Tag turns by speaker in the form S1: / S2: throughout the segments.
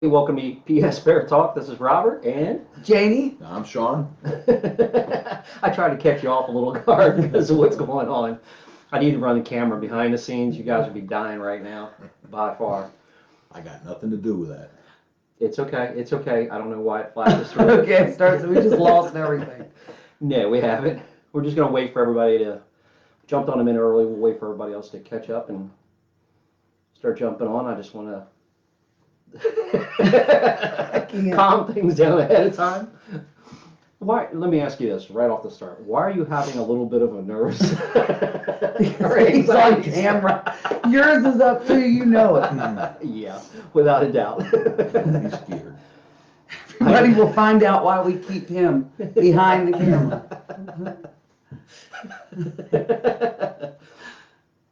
S1: Welcome to PS Bear Talk. This is Robert and
S2: Janie?
S3: I'm Shawn.
S1: I tried to catch you off a little guard because of what's going on. I need to run the camera behind the scenes. You guys would be dying right now, by far.
S3: I got nothing to do with that.
S1: It's okay. It's okay. I don't know why it flashes through.
S2: Okay, it starts. We just lost everything.
S1: No, we haven't. We're just gonna wait for everybody to jumped on a minute early. We'll wait for everybody else to catch up and start jumping on. I just want to calm things down ahead of time. Why? Let me ask you this right off the start. Why are you having a little bit of a nervous?
S2: He's on camera. Yours is up too. You know it.
S1: Yeah, without a doubt.
S3: He's scared.
S2: Everybody will find out why we keep him behind the camera.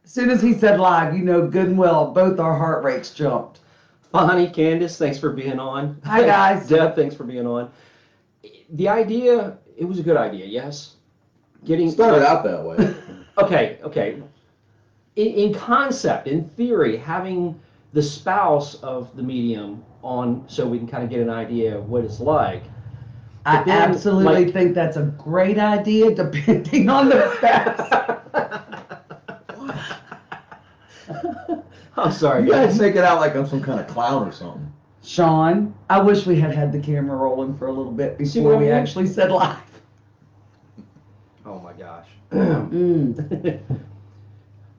S2: As soon as he said live, you know good and well, both our heart rates jumped.
S1: Honey, Candace, thanks for being on.
S2: Hi, guys.
S1: Deb, thanks for being on. The idea, it was a good idea, yes?
S3: Started out that way.
S1: Okay. In concept, in theory, having the spouse of the medium on so we can kind of get an idea of what it's like.
S2: I absolutely think that's a great idea, depending on the spouse.
S1: I'm sorry,
S3: You guys make it out like I'm some kind of clown or something.
S2: Shawn, I wish we had had the camera rolling for a little bit
S1: See
S2: before
S1: what I
S2: we
S1: mean?
S2: actually said live.
S1: Oh my gosh.
S2: Mm.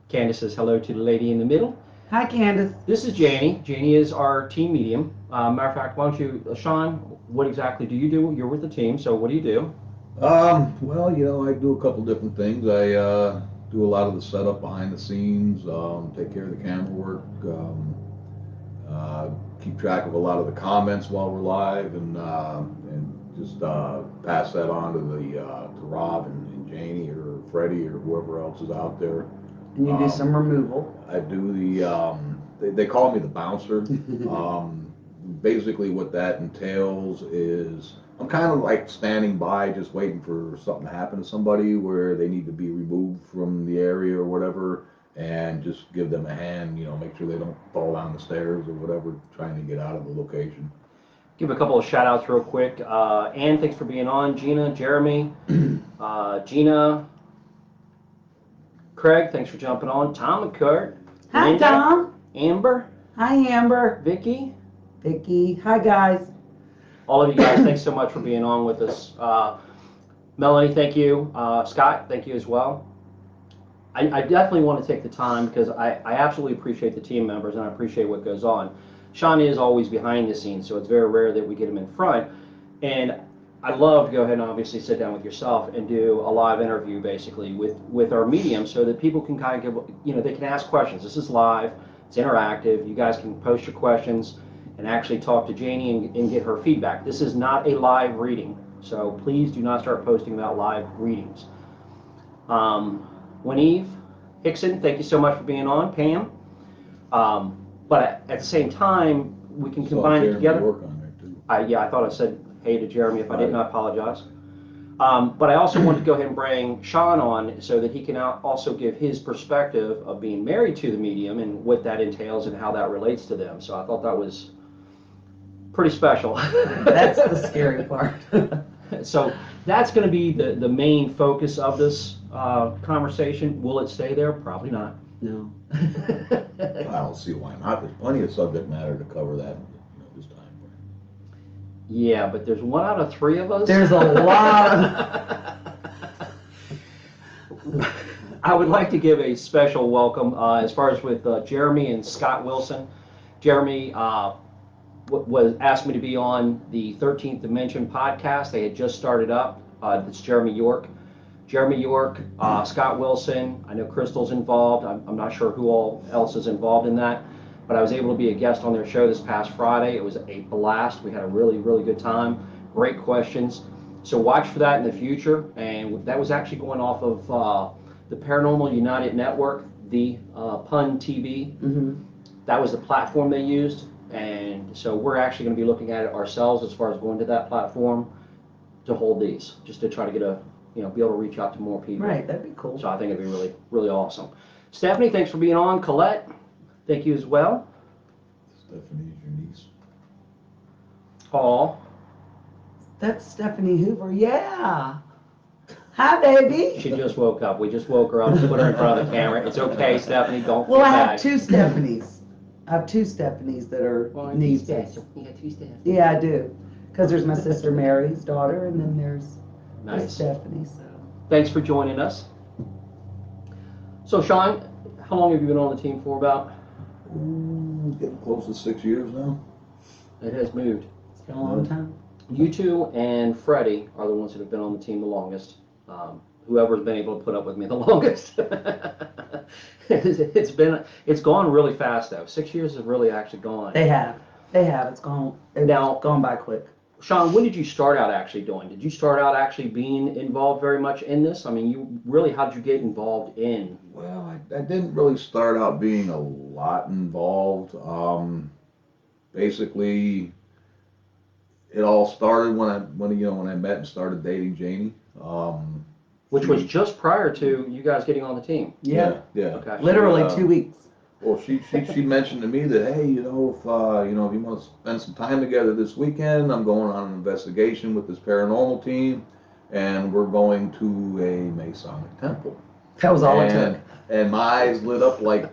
S1: Candace says hello to the lady in the middle.
S2: Hi, Candace.
S1: This is Janie. Janie is our team medium. Matter of fact, why don't you, Shawn, what exactly do you do? You're with the team, so what do you do?
S3: Well, I do a couple different things. I do a lot of the setup behind the scenes, take care of the camera work, keep track of a lot of the comments while we're live, and just pass that on to Rob and Janie or Freddie or whoever else is out there.
S2: And you do some removal.
S3: I do they call me the bouncer. Basically what that entails is I'm kind of like standing by just waiting for something to happen to somebody where they need to be removed from the area or whatever, and just give them a hand, make sure they don't fall down the stairs or whatever, trying to get out of the location.
S1: Give a couple of shout outs real quick. Ann, thanks for being on. Gina, Jeremy, Gina, Craig, thanks for jumping on. Tom and Kurt.
S2: Hi,
S1: Linda,
S2: Tom.
S1: Amber,
S2: Hi, Amber.
S1: Vicky.
S2: Vicky. Hi, guys.
S1: All of you guys, thanks so much for being on with us. Melanie, thank you. Scott, thank you as well. I definitely want to take the time because I absolutely appreciate the team members and I appreciate what goes on. Shawn is always behind the scenes, so it's very rare that we get him in front. And I'd love to go ahead and obviously sit down with yourself and do a live interview basically with our medium so that people can kind of give, they can ask questions. This is live, it's interactive. You guys can post your questions and actually talk to Janie and get her feedback. This is not a live reading, so please do not start posting about live readings. Wineve Hickson, thank you so much for being on. Pam. But at the same time, we can combine it together.
S3: Work on there too.
S1: I thought I said hey to Jeremy. If I didn't, I apologize. But I also want to go ahead and bring Shawn on so that he can also give his perspective of being married to the medium and what that entails and how that relates to them. So I thought that was pretty special.
S2: That's the scary part.
S1: So that's going to be the main focus of this conversation. Will it stay there? Probably not.
S2: No.
S3: I don't see why not. There's plenty of subject matter to cover that this time.
S1: Yeah, but there's 1 out of 3 of us.
S2: There's a lot of...
S1: I would like to give a special welcome as far as with Jeremy and Scott Wilson. Jeremy was asked me to be on the 13th Dimension podcast. They had just started up. It's Jeremy York. Scott Wilson. I know Crystal's involved. I'm not sure who all else is involved in that, but I was able to be a guest on their show this past Friday. It was a blast. We had a really, really good time. Great questions. So watch for that in the future. And that was actually going off of the Paranormal United Network, the Pun TV.
S2: Mm-hmm.
S1: That was the platform they used. And so we're actually going to be looking at it ourselves as far as going to that platform to hold these, just to try to get be able to reach out to more people.
S2: Right, that'd be cool.
S1: So I think it'd be really, really awesome. Stephanie, thanks for being on. Colette, thank you as well.
S3: Stephanie's your niece.
S1: tall.
S2: That's Stephanie Hoover. Yeah. Hi, baby.
S1: She just woke up. We just woke her up, put her in front of the camera. It's okay, Stephanie. Don't feel
S2: Well, I
S1: bad.
S2: have two Stephanies. I have two Stephanies that are nieces.
S1: You got two Stephanies.
S2: Yeah, I do. Because there's my sister Mary's daughter, and then there's
S1: Nice.
S2: Stephanie. So.
S1: Thanks for joining us. So, Shawn, how long have you been on the team for about?
S3: Getting close to 6 years now.
S1: It has moved.
S2: It's been a long time.
S1: You two and Freddie are the ones that have been on the team the longest. Whoever's been able to put up with me the longest. It's gone really fast though. 6 years have really actually gone.
S2: They have. It's gone by quick.
S1: Shawn, when did you start out actually doing? Did you start out actually being involved very much in this? I mean, how did you get involved in?
S3: Well, I didn't really start out being a lot involved. Basically, it all started when I met and started dating Janie.
S1: Which was just prior to you guys getting on the team.
S3: Yeah.
S1: Okay.
S2: Literally 2 weeks.
S3: Well, she mentioned to me that, hey, if you want to spend some time together this weekend, I'm going on an investigation with this paranormal team, and we're going to a Masonic temple.
S2: That was all it took.
S3: And my eyes lit up like,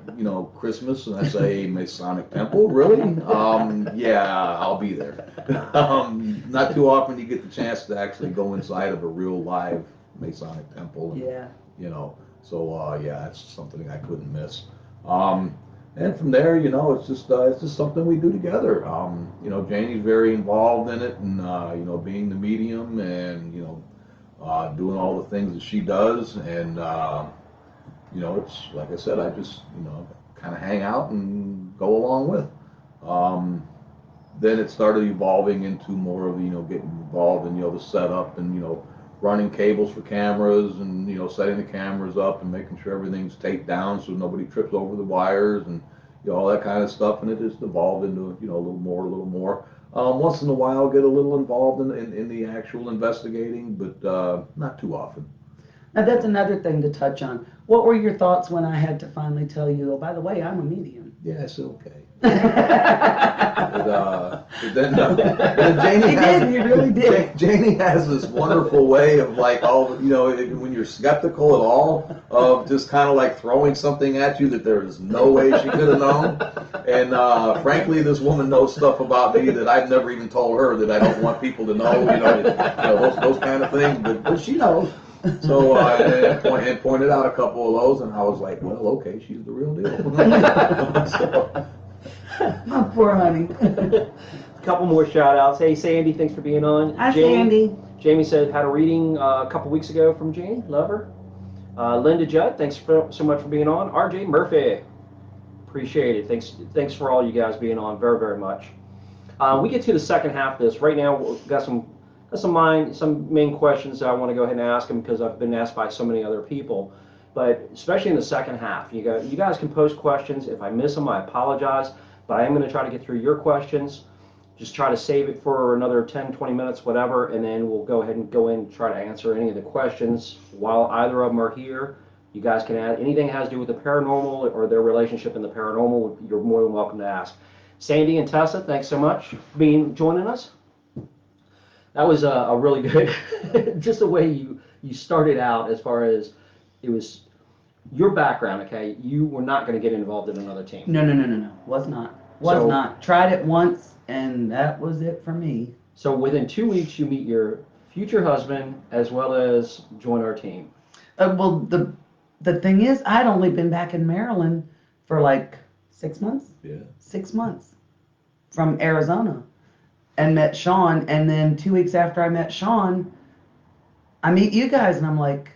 S3: Christmas, and I say, Masonic temple, really? Yeah, I'll be there. Not too often you get the chance to actually go inside of a real live Masonic temple. And,
S2: Yeah.
S3: So it's something I couldn't miss. And from there, it's just something we do together. Janie's very involved in it, and being the medium, and doing all the things that she does, and it's like I said, I just kind of hang out and go along with. Then it started evolving into more of getting involved in the setup and running cables for cameras and setting the cameras up and making sure everything's taped down so nobody trips over the wires and all that kind of stuff, and it just evolved into a little more. Once in a while get a little involved in the actual investigating, but not too often.
S2: Now that's another thing to touch on. What were your thoughts when I had to finally tell you, oh, by the way, I'm a medium?
S3: Yeah, it's okay. Then Janie
S2: you really did.
S3: Janie has this wonderful way of when you're skeptical at all, of just kind of like throwing something at you that there is no way she could have known. And frankly, this woman knows stuff about me that I've never even told her that I don't want people to know. Those kind of things. But she knows. So and pointed out a couple of those, and I was like, well, okay, she's the real deal. So,
S2: My poor honey.
S1: A couple more shout outs. Hey, Sandy, thanks for being on.
S2: Hi, Sandy.
S1: Jamie said, had a reading a couple weeks ago from Janie. Love her. Linda Judd, thanks so much for being on. RJ Murphy, appreciate it. Thanks for all you guys being on very, very much. We get to the second half of this. Right now, we've got some main questions that I want to go ahead and ask them because I've been asked by so many other people. But especially in the second half, you guys can post questions. If I miss them, I apologize. But I am going to try to get through your questions. Just try to save it for another 10, 20 minutes, whatever, and then we'll go ahead and go in and try to answer any of the questions while either of them are here. You guys can add anything that has to do with the paranormal or their relationship in the paranormal, you're more than welcome to ask. Sandy and Tessa, thanks so much for joining us. That was a really good, just the way you started out as far as it was your background, okay? You were not going to get involved in another team.
S2: No. Was not. Tried it once, and that was it for me.
S1: So within 2 weeks, you meet your future husband as well as join our team.
S2: Well, the thing is, I'd only been back in Maryland for like 6 months.
S3: Yeah.
S2: 6 months from Arizona, and met Shawn. And then 2 weeks after I met Shawn, I meet you guys, and I'm like,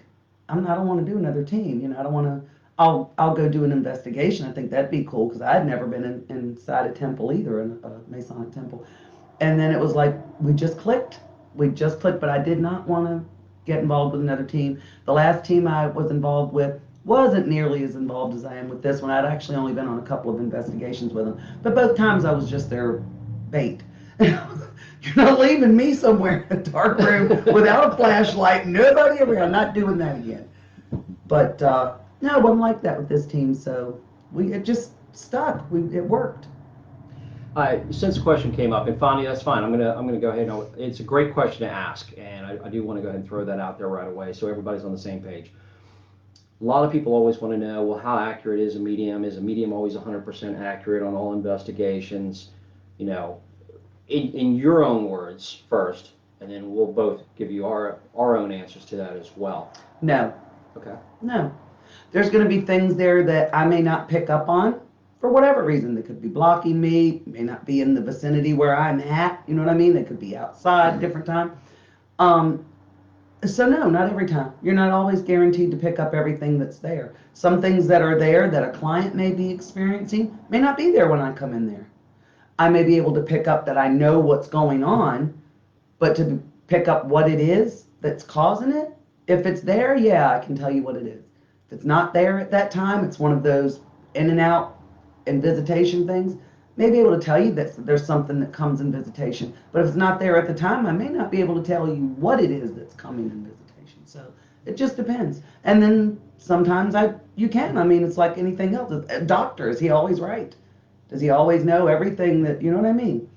S2: I don't want to do another team. I don't want to. I'll go do an investigation. I think that'd be cool because I'd never been inside a temple either, in a Masonic temple. And then it was like we just clicked. But I did not want to get involved with another team. The last team I was involved with wasn't nearly as involved as I am with this one. I'd actually only been on a couple of investigations with them, but both times I was just their bait. You're not leaving me somewhere in a dark room without a flashlight, nobody around. I'm not doing that again. But no, it wasn't like that with this team, so it just stuck. It worked.
S1: Since the question came up, and Fonny, that's fine. I'm gonna go ahead and it's a great question to ask, and I do want to go ahead and throw that out there right away so everybody's on the same page. A lot of people always want to know, well, how accurate is a medium? Is a medium always 100% accurate on all investigations? You know, in your own words first, and then we'll both give you our own answers to that as well.
S2: No.
S1: Okay.
S2: No. There's going to be things there that I may not pick up on for whatever reason. They could be blocking me, may not be in the vicinity where I'm at, you know what I mean? They could be outside a different time. So no, not every time. You're not always guaranteed to pick up everything that's there. Some things that are there that a client may be experiencing may not be there when I come in there. I may be able to pick up that I know what's going on, but to pick up what it is that's causing it, if it's there, yeah, I can tell you what it is. If it's not there at that time, it's one of those in and out and visitation things, may be able to tell you that there's something that comes in visitation. But if it's not there at the time, I may not be able to tell you what it is that's coming in visitation. So it just depends. And then sometimes you can. I mean, it's like anything else. A doctor, is he always right? Does he always know everything that, you know what I mean?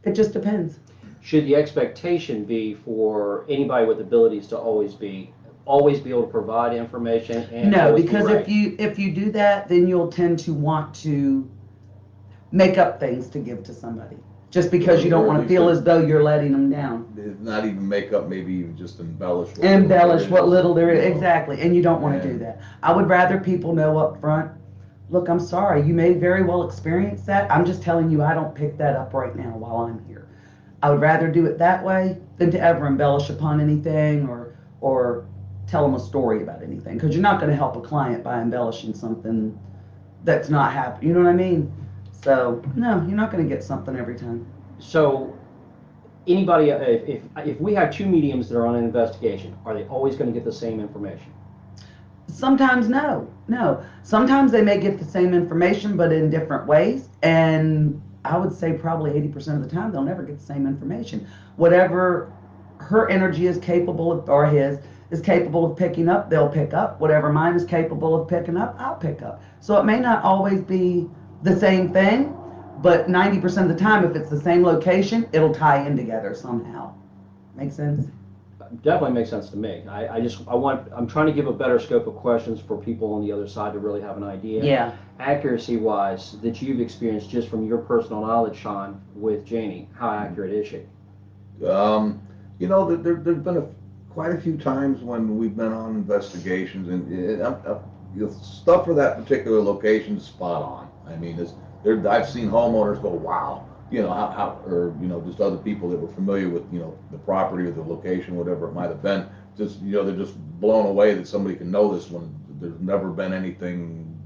S2: It just depends.
S1: Should the expectation be for anybody with abilities to always be able to provide information? And
S2: no,
S1: always
S2: because
S1: be right?
S2: if you do that, then you'll tend to want to make up things to give to somebody, just because you don't want to feel as though you're letting them down.
S3: It's not even make up, maybe even just embellish.
S2: What little there is,
S3: you know.
S2: exactly, and you don't want to do that. I would rather people know up front, look, I'm sorry, you may very well experience that. I'm just telling you, I don't pick that up right now while I'm here. I would rather do it that way than to ever embellish upon anything or tell them a story about anything, because you're not going to help a client by embellishing something that's not happening. You know what I mean? So no, you're not going to get something every time.
S1: So anybody, if we have two mediums that are on an investigation, are they always going to get the same information?
S2: Sometimes no. Sometimes they may get the same information, but in different ways. And I would say probably 80% of the time they'll never get the same information. Whatever her energy is capable of, or his is capable of picking up, they'll pick up. Whatever mine is capable of picking up, I'll pick up. So it may not always be the same thing, but 90% of the time, if it's the same location, it'll tie in together somehow. Make sense?
S1: Definitely makes sense to me. I'm trying to give a better scope of questions for people on the other side to really have an idea.
S2: Yeah.
S1: Accuracy wise, that you've experienced just from your personal knowledge, Shawn, with Janie, how accurate is she?
S3: You know, there's been quite a few times when we've been on investigations, and the stuff for that particular location is spot on. I mean, I've seen homeowners go, wow, you know, or, you know, just other people that were familiar with, you know, the property or the location, whatever it might have been, just, you know, they're just blown away that somebody can know this when there's never been anything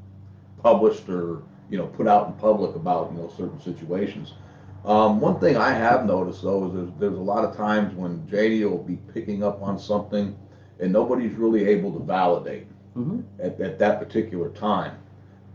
S3: published or, you know, put out in public about, you know, certain situations. One thing I have noticed though is there's a lot of times when Janie will be picking up on something and nobody's really able to validate at that particular time.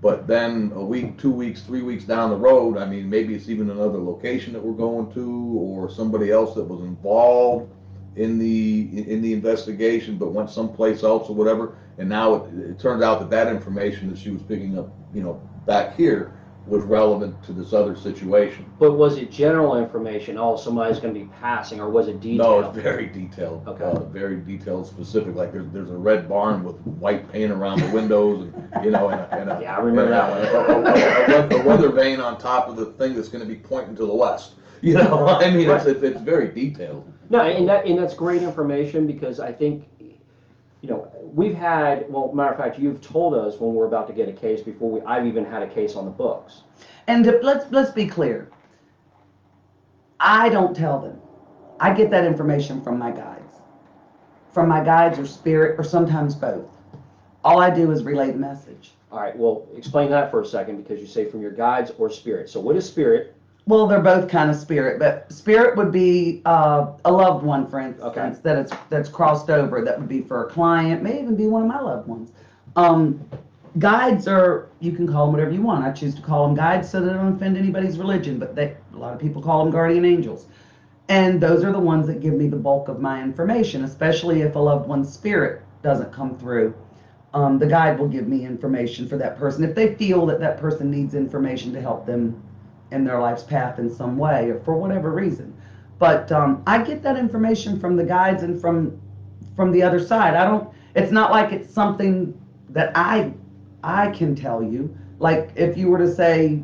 S3: But then a week, 2 weeks, 3 weeks down the road, I mean, maybe it's even another location that we're going to, or somebody else that was involved in the investigation but went someplace else or whatever, and now it turns out that information that she was picking up, you know, back here was relevant to this other situation.
S1: But was it general information? Oh, somebody's going to be passing, or was it detailed?
S3: No, it's very detailed.
S1: Okay.
S3: Very detailed, specific. Like there's a red barn with white paint around the windows, and you know, and
S1: yeah, I remember that
S3: one. A weather vane on top of the thing that's going to be pointing to the west. You know, I mean, right. It's very detailed.
S1: No, and that's great information, because I think, you know, we've had, well, matter of fact, you've told us when we're about to get a case before I've even had a case on the books.
S2: And let's be clear. I don't tell them. I get that information from my guides. From my guides or spirit, or sometimes both. All I do is relay the message.
S1: All right, well, explain that for a second, because you say from your guides or spirit. So what is spirit?
S2: Well, they're both kind of spirit, but spirit would be a loved one, for instance, okay, that's crossed over. That would be for a client, may even be one of my loved ones. Guides are, you can call them whatever you want. I choose to call them guides so they don't offend anybody's religion, but a lot of people call them guardian angels. And those are the ones that give me the bulk of my information, especially if a loved one's spirit doesn't come through. The guide will give me information for that person if they feel that person needs information to help them in their life's path in some way or for whatever reason. But I get that information from the guides and from the other side. It's not like it's something that I can tell you. Like if you were to say,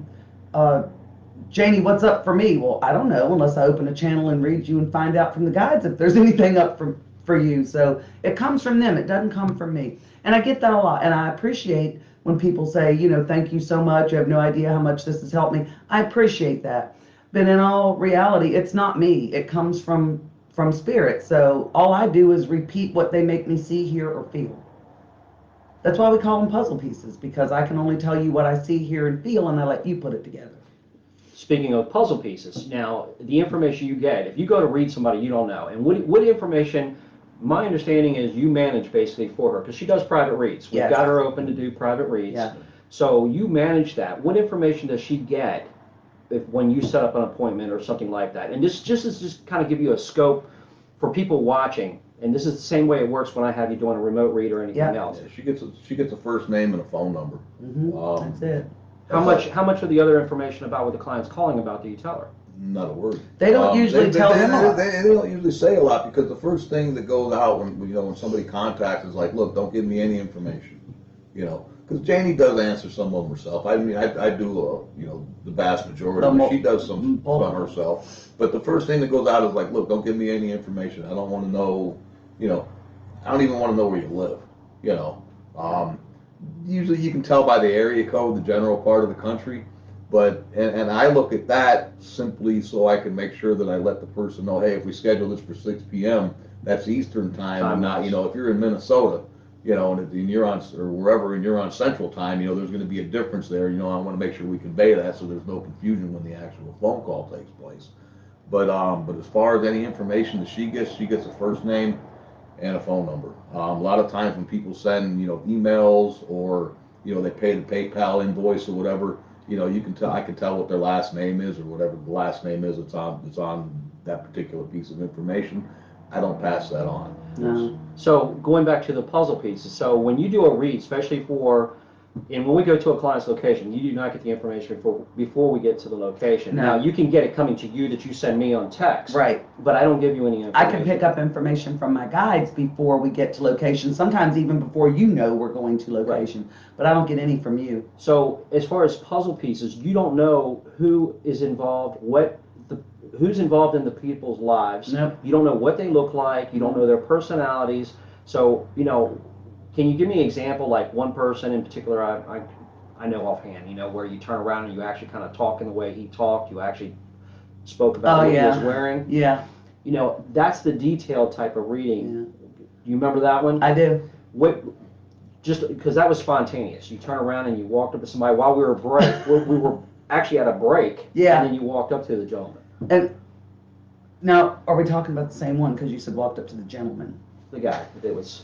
S2: Janie, what's up for me? Well, I don't know unless I open a channel and read you and find out from the guides if there's anything up for you. So it comes from them. It doesn't come from me. And I get that a lot. And I appreciate when people say, thank you so much. You have no idea how much this has helped me. I appreciate that. But in all reality, it's not me. It comes from spirit. So all I do is repeat what they make me see, hear, or feel. That's why we call them puzzle pieces, because I can only tell you what I see, hear, and feel, and I let you put it together.
S1: Speaking of puzzle pieces, now the information you get, if you go to read somebody you don't know, and what information, my understanding is you manage basically for her, because she does private reads. We've got her open to do private reads.
S2: Yeah.
S1: So you manage that. What information does she get when you set up an appointment or something like that? And this just kind of give you a scope for people watching. And this is the same way it works when I have you doing a remote read or anything else.
S3: Yeah, she gets a first name and a phone number.
S2: That's it.
S1: How much of the other information about what the client's calling about do you tell her?
S3: Not a word.
S2: They don't usually tell them a lot.
S3: They don't usually say a lot, because the first thing that goes out when somebody contacts is like, look, don't give me any information, because Janie does answer some of them herself. I mean, I do the vast majority, but she does some herself. But the first thing that goes out is like, look, don't give me any information. I don't want to know, I don't even want to know where you live, Usually you can tell by the area code, the general part of the country, but, and I look at that simply so I can make sure that I let the person know, hey, if we schedule this for 6 p.m., that's Eastern time, and not, if you're in Minnesota, and you're on, or wherever, and you're on Central time, there's going to be a difference there, I want to make sure we convey that so there's no confusion when the actual phone call takes place. But as far as any information that she gets a first name and a phone number. A lot of times when people send, emails or, they pay the PayPal invoice or whatever, I can tell what their last name is or whatever the last name is that's on that particular piece of information. I don't pass that on.
S2: No.
S1: So going back to the puzzle pieces, so when you do a read, especially and when we go to a client's location, you do not get the information before we get to the location.
S2: No.
S1: Now, you can get it coming to you that you send me on text.
S2: Right.
S1: But I don't give you any information.
S2: I can pick up information from my guides before we get to location, sometimes even before we're going to location. Right. But I don't get any from you.
S1: So as far as puzzle pieces, you don't know who is involved, who's involved in the people's lives.
S2: Nope.
S1: You don't know what they look like. You don't know their personalities. So, can you give me an example, like one person in particular I know offhand, where you turn around and you actually kind of talk in the way he talked, you actually spoke about what he was wearing?
S2: Yeah.
S1: That's the detailed type of reading. Yeah. Do you remember that one?
S2: I do.
S1: Just because that was spontaneous. You turn around and you walked up to somebody while we were actually at a break.
S2: Yeah.
S1: And then you walked up to the gentleman.
S2: And now, are we talking about the same one? Because you said walked up to the gentleman.
S1: The guy that was...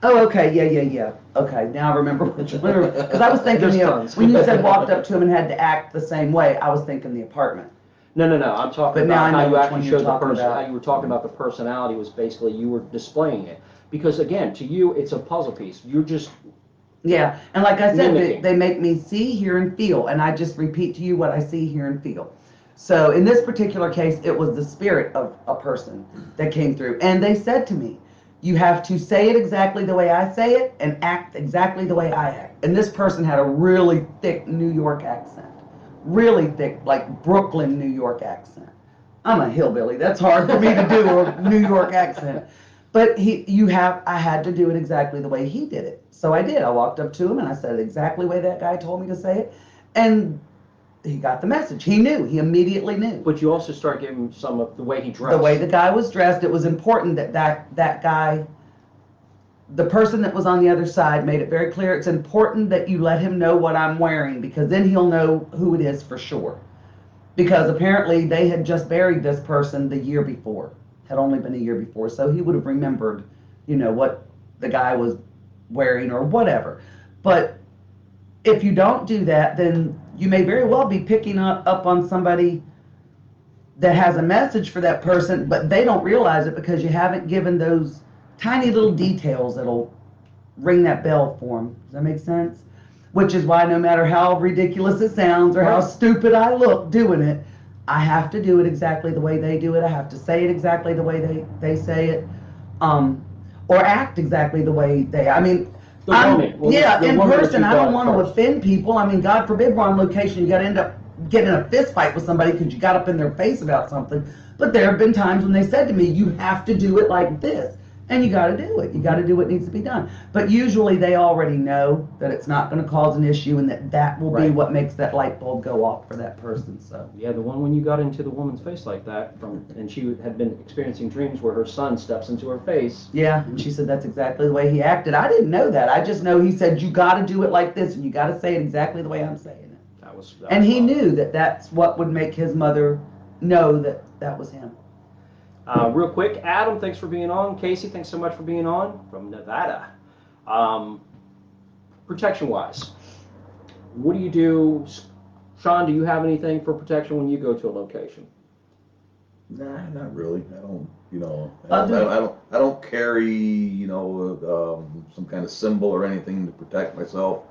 S2: Oh, okay, yeah. Okay, now I remember which one. Because I was thinking, when you said walked up to him and had to act the same way, I was thinking the apartment.
S1: No. I'm talking about how you actually showed the person.
S2: How
S1: you were talking about the personality was basically you were displaying it. Because again, to you, it's a puzzle piece. You're just
S2: yeah, and like I said, they make me see, hear, and feel, and I just repeat to you what I see, hear, and feel. So in this particular case, it was the spirit of a person that came through, and they said to me, you have to say it exactly the way I say it and act exactly the way I act. And this person had a really thick New York accent. Really thick, like Brooklyn, New York accent. I'm a hillbilly. That's hard for me to do a New York accent. But I had to do it exactly the way he did it. So I did. I walked up to him and I said it exactly the way that guy told me to say it. And he got the message. He knew. He immediately knew.
S1: But you also start giving him some of the way he dressed.
S2: The way the guy was dressed. It was important that guy, the person that was on the other side, made it very clear. It's important that you let him know what I'm wearing, because then he'll know who it is for sure. Because apparently they had just buried this person the year before. Had only been a year before. So he would have remembered, what the guy was wearing or whatever. But if you don't do that, then you may very well be picking up on somebody that has a message for that person, but they don't realize it because you haven't given those tiny little details that'll ring that bell for them. Does that make sense? which is why no matter how ridiculous it sounds or how stupid I look doing it, I have to do it exactly the way they do it. I have to say it exactly the way they say it, or act exactly the way they. I mean, in person, I don't want to offend people. I mean, God forbid we're on location, you got to end up getting in a fist fight with somebody because you got up in their face about something. But there have been times when they said to me, you have to do it like this. And you got to do it. You got to do what needs to be done. But usually they already know that it's not going to cause an issue and that will be what makes that light bulb go off for that person. So
S1: yeah, the one when you got into the woman's face like that, and she had been experiencing dreams where her son steps into her face.
S2: Yeah, and she said that's exactly the way he acted. I didn't know that. I just know he said you got to do it like this and you got to say it exactly the way I'm saying it. And he knew that that's what would make his mother know that that was him.
S1: Real quick, Adam, thanks for being on. Casey, thanks so much for being on from Nevada. Protection-wise, what do you do? Shawn, do you have anything for protection when you go to a location?
S3: Nah, not really. I don't, I don't carry, some kind of symbol or anything to protect myself.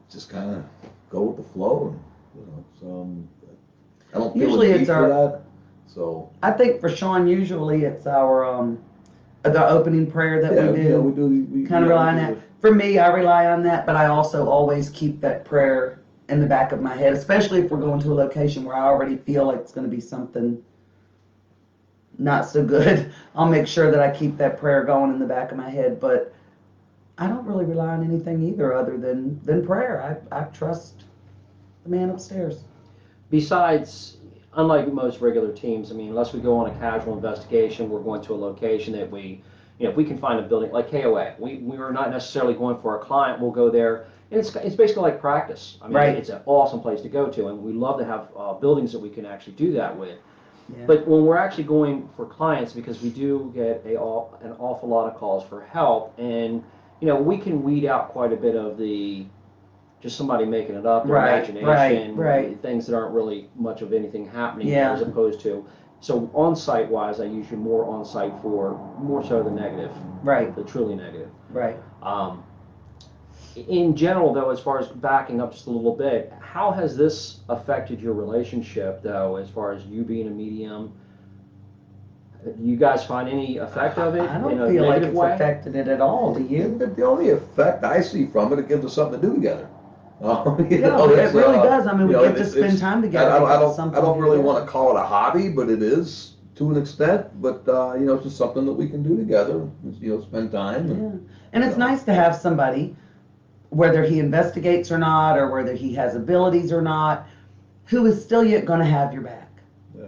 S3: Just kind of go with the flow, and I don't feel
S2: usually
S3: it's for that. So
S2: I think for Shawn, usually it's our the opening prayer that we do.
S3: Yeah, we do. We
S2: kind of rely on that. For me, I rely on that, but I also always keep that prayer in the back of my head, especially if we're going to a location where I already feel like it's going to be something not so good. I'll make sure that I keep that prayer going in the back of my head, but I don't really rely on anything either other than prayer. I trust the man upstairs.
S1: Besides, unlike most regular teams, I mean, unless we go on a casual investigation, we're going to a location that we, if we can find a building like KOA, we are not necessarily going for a client. We'll go there, and it's basically like practice. I mean, it's an awesome place to go to, and we love to have buildings that we can actually do that with. Yeah. But when we're actually going for clients, because we do get an awful lot of calls for help, and we can weed out quite a bit of the just somebody making it up, their imagination, things that aren't really much of anything happening, as opposed to. So on-site wise, I usually more on-site for more so the negative, the truly negative. In general, though, as far as backing up just a little bit, how has this affected your relationship, though, as far as you being a medium? Do you guys find any effect of it?
S2: I don't feel like it's affected it at all. Do you?
S3: The only effect I see from it gives us something to do together.
S2: It really does. I mean, we get to spend time together.
S3: I don't really want to call it a hobby, but it is to an extent. But it's just something that we can do together. Spend time.
S2: And it's nice to have somebody, whether he investigates or not, or whether he has abilities or not, who is still yet going to have your back.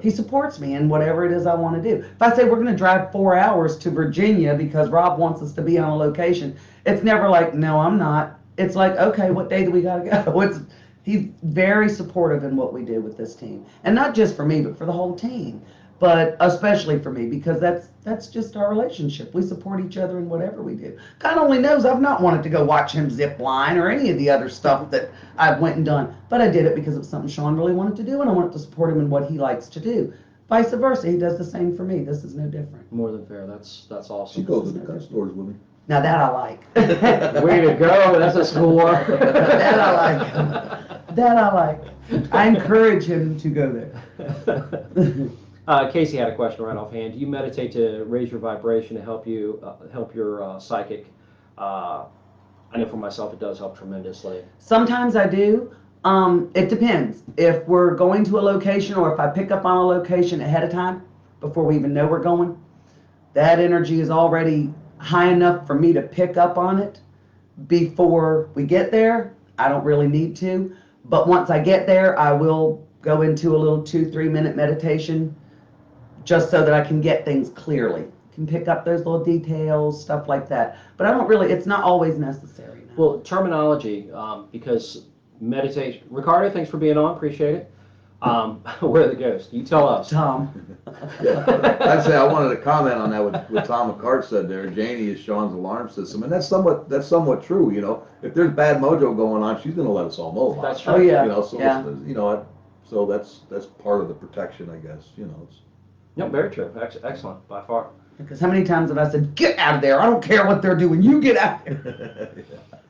S2: He supports me in whatever it is I want to do. If I say we're going to drive 4 hours to Virginia because Rob wants us to be on a location, it's never like, no, I'm not. It's like, okay, what day do we got to go? He's very supportive in what we do with this team. And not just for me, but for the whole team. But especially for me, because that's just our relationship. We support each other in whatever we do. God only knows I've not wanted to go watch him zip line or any of the other stuff that I've went and done. But I did it because it was something Shawn really wanted to do, and I wanted to support him in what he likes to do. Vice versa, he does the same for me. This is no different.
S1: More than fair. That's awesome.
S3: She goes to the gun stores with me.
S2: Now that I like.
S1: Way to go. That's a score.
S2: That I like. That I like. I encourage him to go there.
S1: Casey had a question right offhand. Do you meditate to raise your vibration to help your psychic? I know for myself it does help tremendously.
S2: Sometimes I do. It depends. If we're going to a location or if I pick up on a location ahead of time, before we even know we're going, that energy is already high enough for me to pick up on it before we get there. I don't really need to. But once I get there, I will go into a little 2-3 minute meditation just so that I can get things clearly. Can pick up those little details, stuff like that. But I don't really, it's not always necessary. No.
S1: Well, terminology, because meditation, Ricardo, thanks for being on, appreciate it. Where are the ghosts? You tell us.
S2: Tom.
S3: I'd say I wanted to comment on that what Tom McCart said there. Janie is Shawn's alarm system, and that's somewhat true. If there's bad mojo going on, she's going to let us all know about it.
S1: That's true.
S2: Oh yeah.
S3: So that's part of the protection, I guess.
S1: No, very true. Excellent, by far.
S2: Because how many times have I said, get out of there, I don't care what they're doing, you get out of there.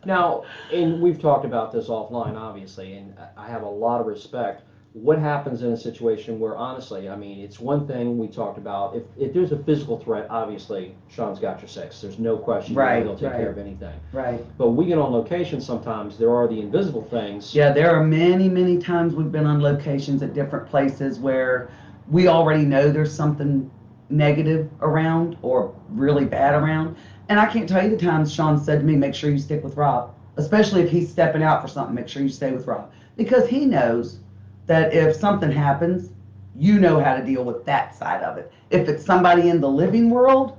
S1: Now, and we've talked about this offline, obviously, and I have a lot of respect. What happens in a situation where, honestly, I mean, it's one thing we talked about. If there's a physical threat, obviously, Shawn's got your six. There's no question.
S2: Right,
S1: He'll take
S2: right.
S1: care of anything.
S2: Right.
S1: But we get on location sometimes, there are the invisible things.
S2: Yeah, there are many, many times we've been on locations at different places where we already know there's something negative around or really bad around. And I can't tell you the times Shawn said to me, make sure you stick with Rob. Especially if he's stepping out for something, make sure you stay with Rob. Because he knows that if something happens, you know how to deal with that side of it. If it's somebody in the living world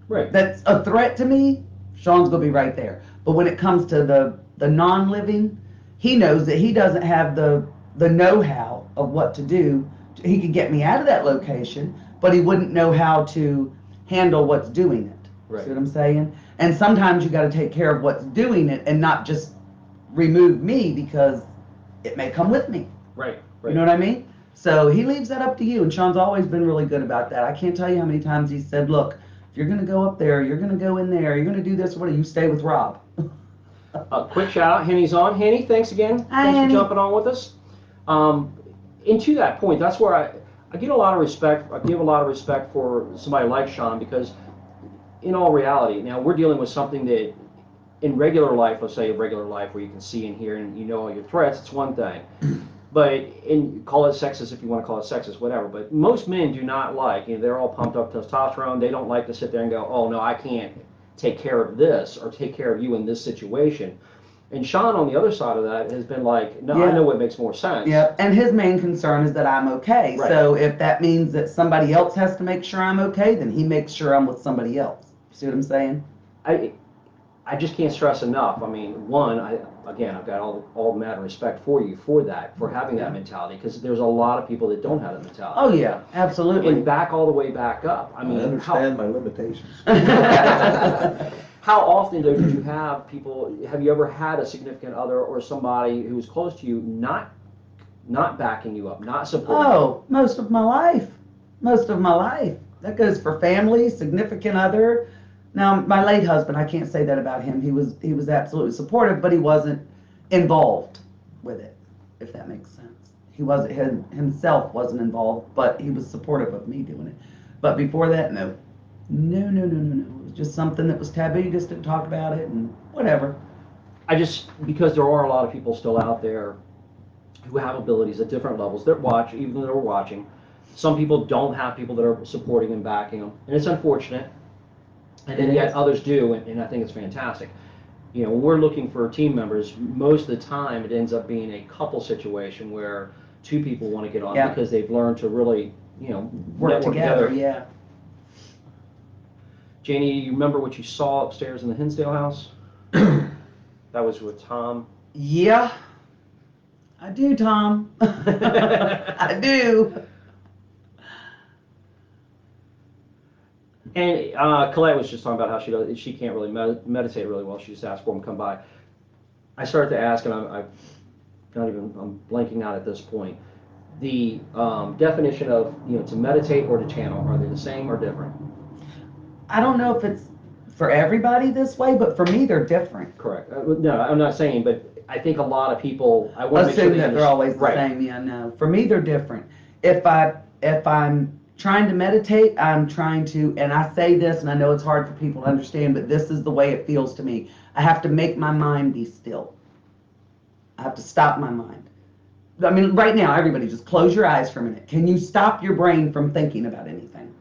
S1: Right.
S2: that's a threat to me, Shawn's going to be right there. But when it comes to the non-living, he knows that he doesn't have the know-how of what to do. He could get me out of that location, but he wouldn't know how to handle what's doing it.
S1: Right.
S2: See what I'm saying? And sometimes you got to take care of what's doing it and not just remove me because it may come with me.
S1: Right.
S2: You know what I mean? So he leaves that up to you, and Shawn's always been really good about that. I can't tell you how many times he said, look, if you're going to go up there, you're going to go in there, you're going to do this, what do you stay with Rob?
S1: Quick shout out, Henny's on. Henny, thanks again.
S2: Hi,
S1: Thanks
S2: Henny.
S1: for jumping on with us. And to that point, that's where I get a lot of respect. I give a lot of respect for somebody like Shawn because, in all reality, now we're dealing with something that, in regular life, let's say regular life, where you can see and hear and you know all your threats, it's one thing. But call it sexist if you want to call it sexist, whatever. But most men do not like. They're all pumped up testosterone. They don't like to sit there and go, oh no, I can't take care of this or take care of you in this situation. And Shawn, on the other side of that, has been like, no, I know what makes more sense.
S2: Yeah, and his main concern is that I'm okay.
S1: Right.
S2: So if that means that somebody else has to make sure I'm okay, then he makes sure I'm with somebody else. See what I'm saying?
S1: I just can't stress enough. I mean, one, I've got all mad respect for you for that, for having that mentality, because there's a lot of people that don't have that mentality.
S2: Oh yeah, absolutely.
S1: And back all the way back up. I mean,
S3: I understand my limitations.
S1: How often, though, did you have people, have you ever had a significant other or somebody who was close to you not backing you up, not supporting you?
S2: Oh, most of my life. Most of my life. That goes for family, significant other. Now, my late husband, I can't say that about him. He was absolutely supportive, but he wasn't involved with it, if that makes sense. He wasn't himself wasn't involved, but he was supportive of me doing it. But before that, no. No. It was just something that was taboo. You just didn't talk about it and whatever.
S1: Because there are a lot of people still out there who have abilities at different levels that watch, even though they're watching. Some people don't have people that are supporting and backing them, and it's unfortunate. And yet others do, and I think it's fantastic. When we're looking for team members, most of the time it ends up being a couple situation where two people want to get on because they've learned to really,
S2: Work together. Yeah.
S1: Janie, you remember what you saw upstairs in the Hinsdale house? That was with Tom.
S2: Yeah, I do, Tom. I do.
S1: And Colette was just talking about how she can't really meditate really well. She just asked for him to come by. I started to ask, and I'm blanking out at this point. The definition of to meditate or to channel, are they the same or different?
S2: I don't know if it's for everybody this way, but for me they're different.
S1: Correct. No, I'm not saying, but I think a lot of people
S2: assume that they're always the same. Yeah, no. For me they're different. If I'm trying to meditate, I'm trying to, and I say this, and I know it's hard for people to understand, but this is the way it feels to me. I have to make my mind be still. I have to stop my mind. I mean, right now, everybody just close your eyes for a minute. Can you stop your brain from thinking about anything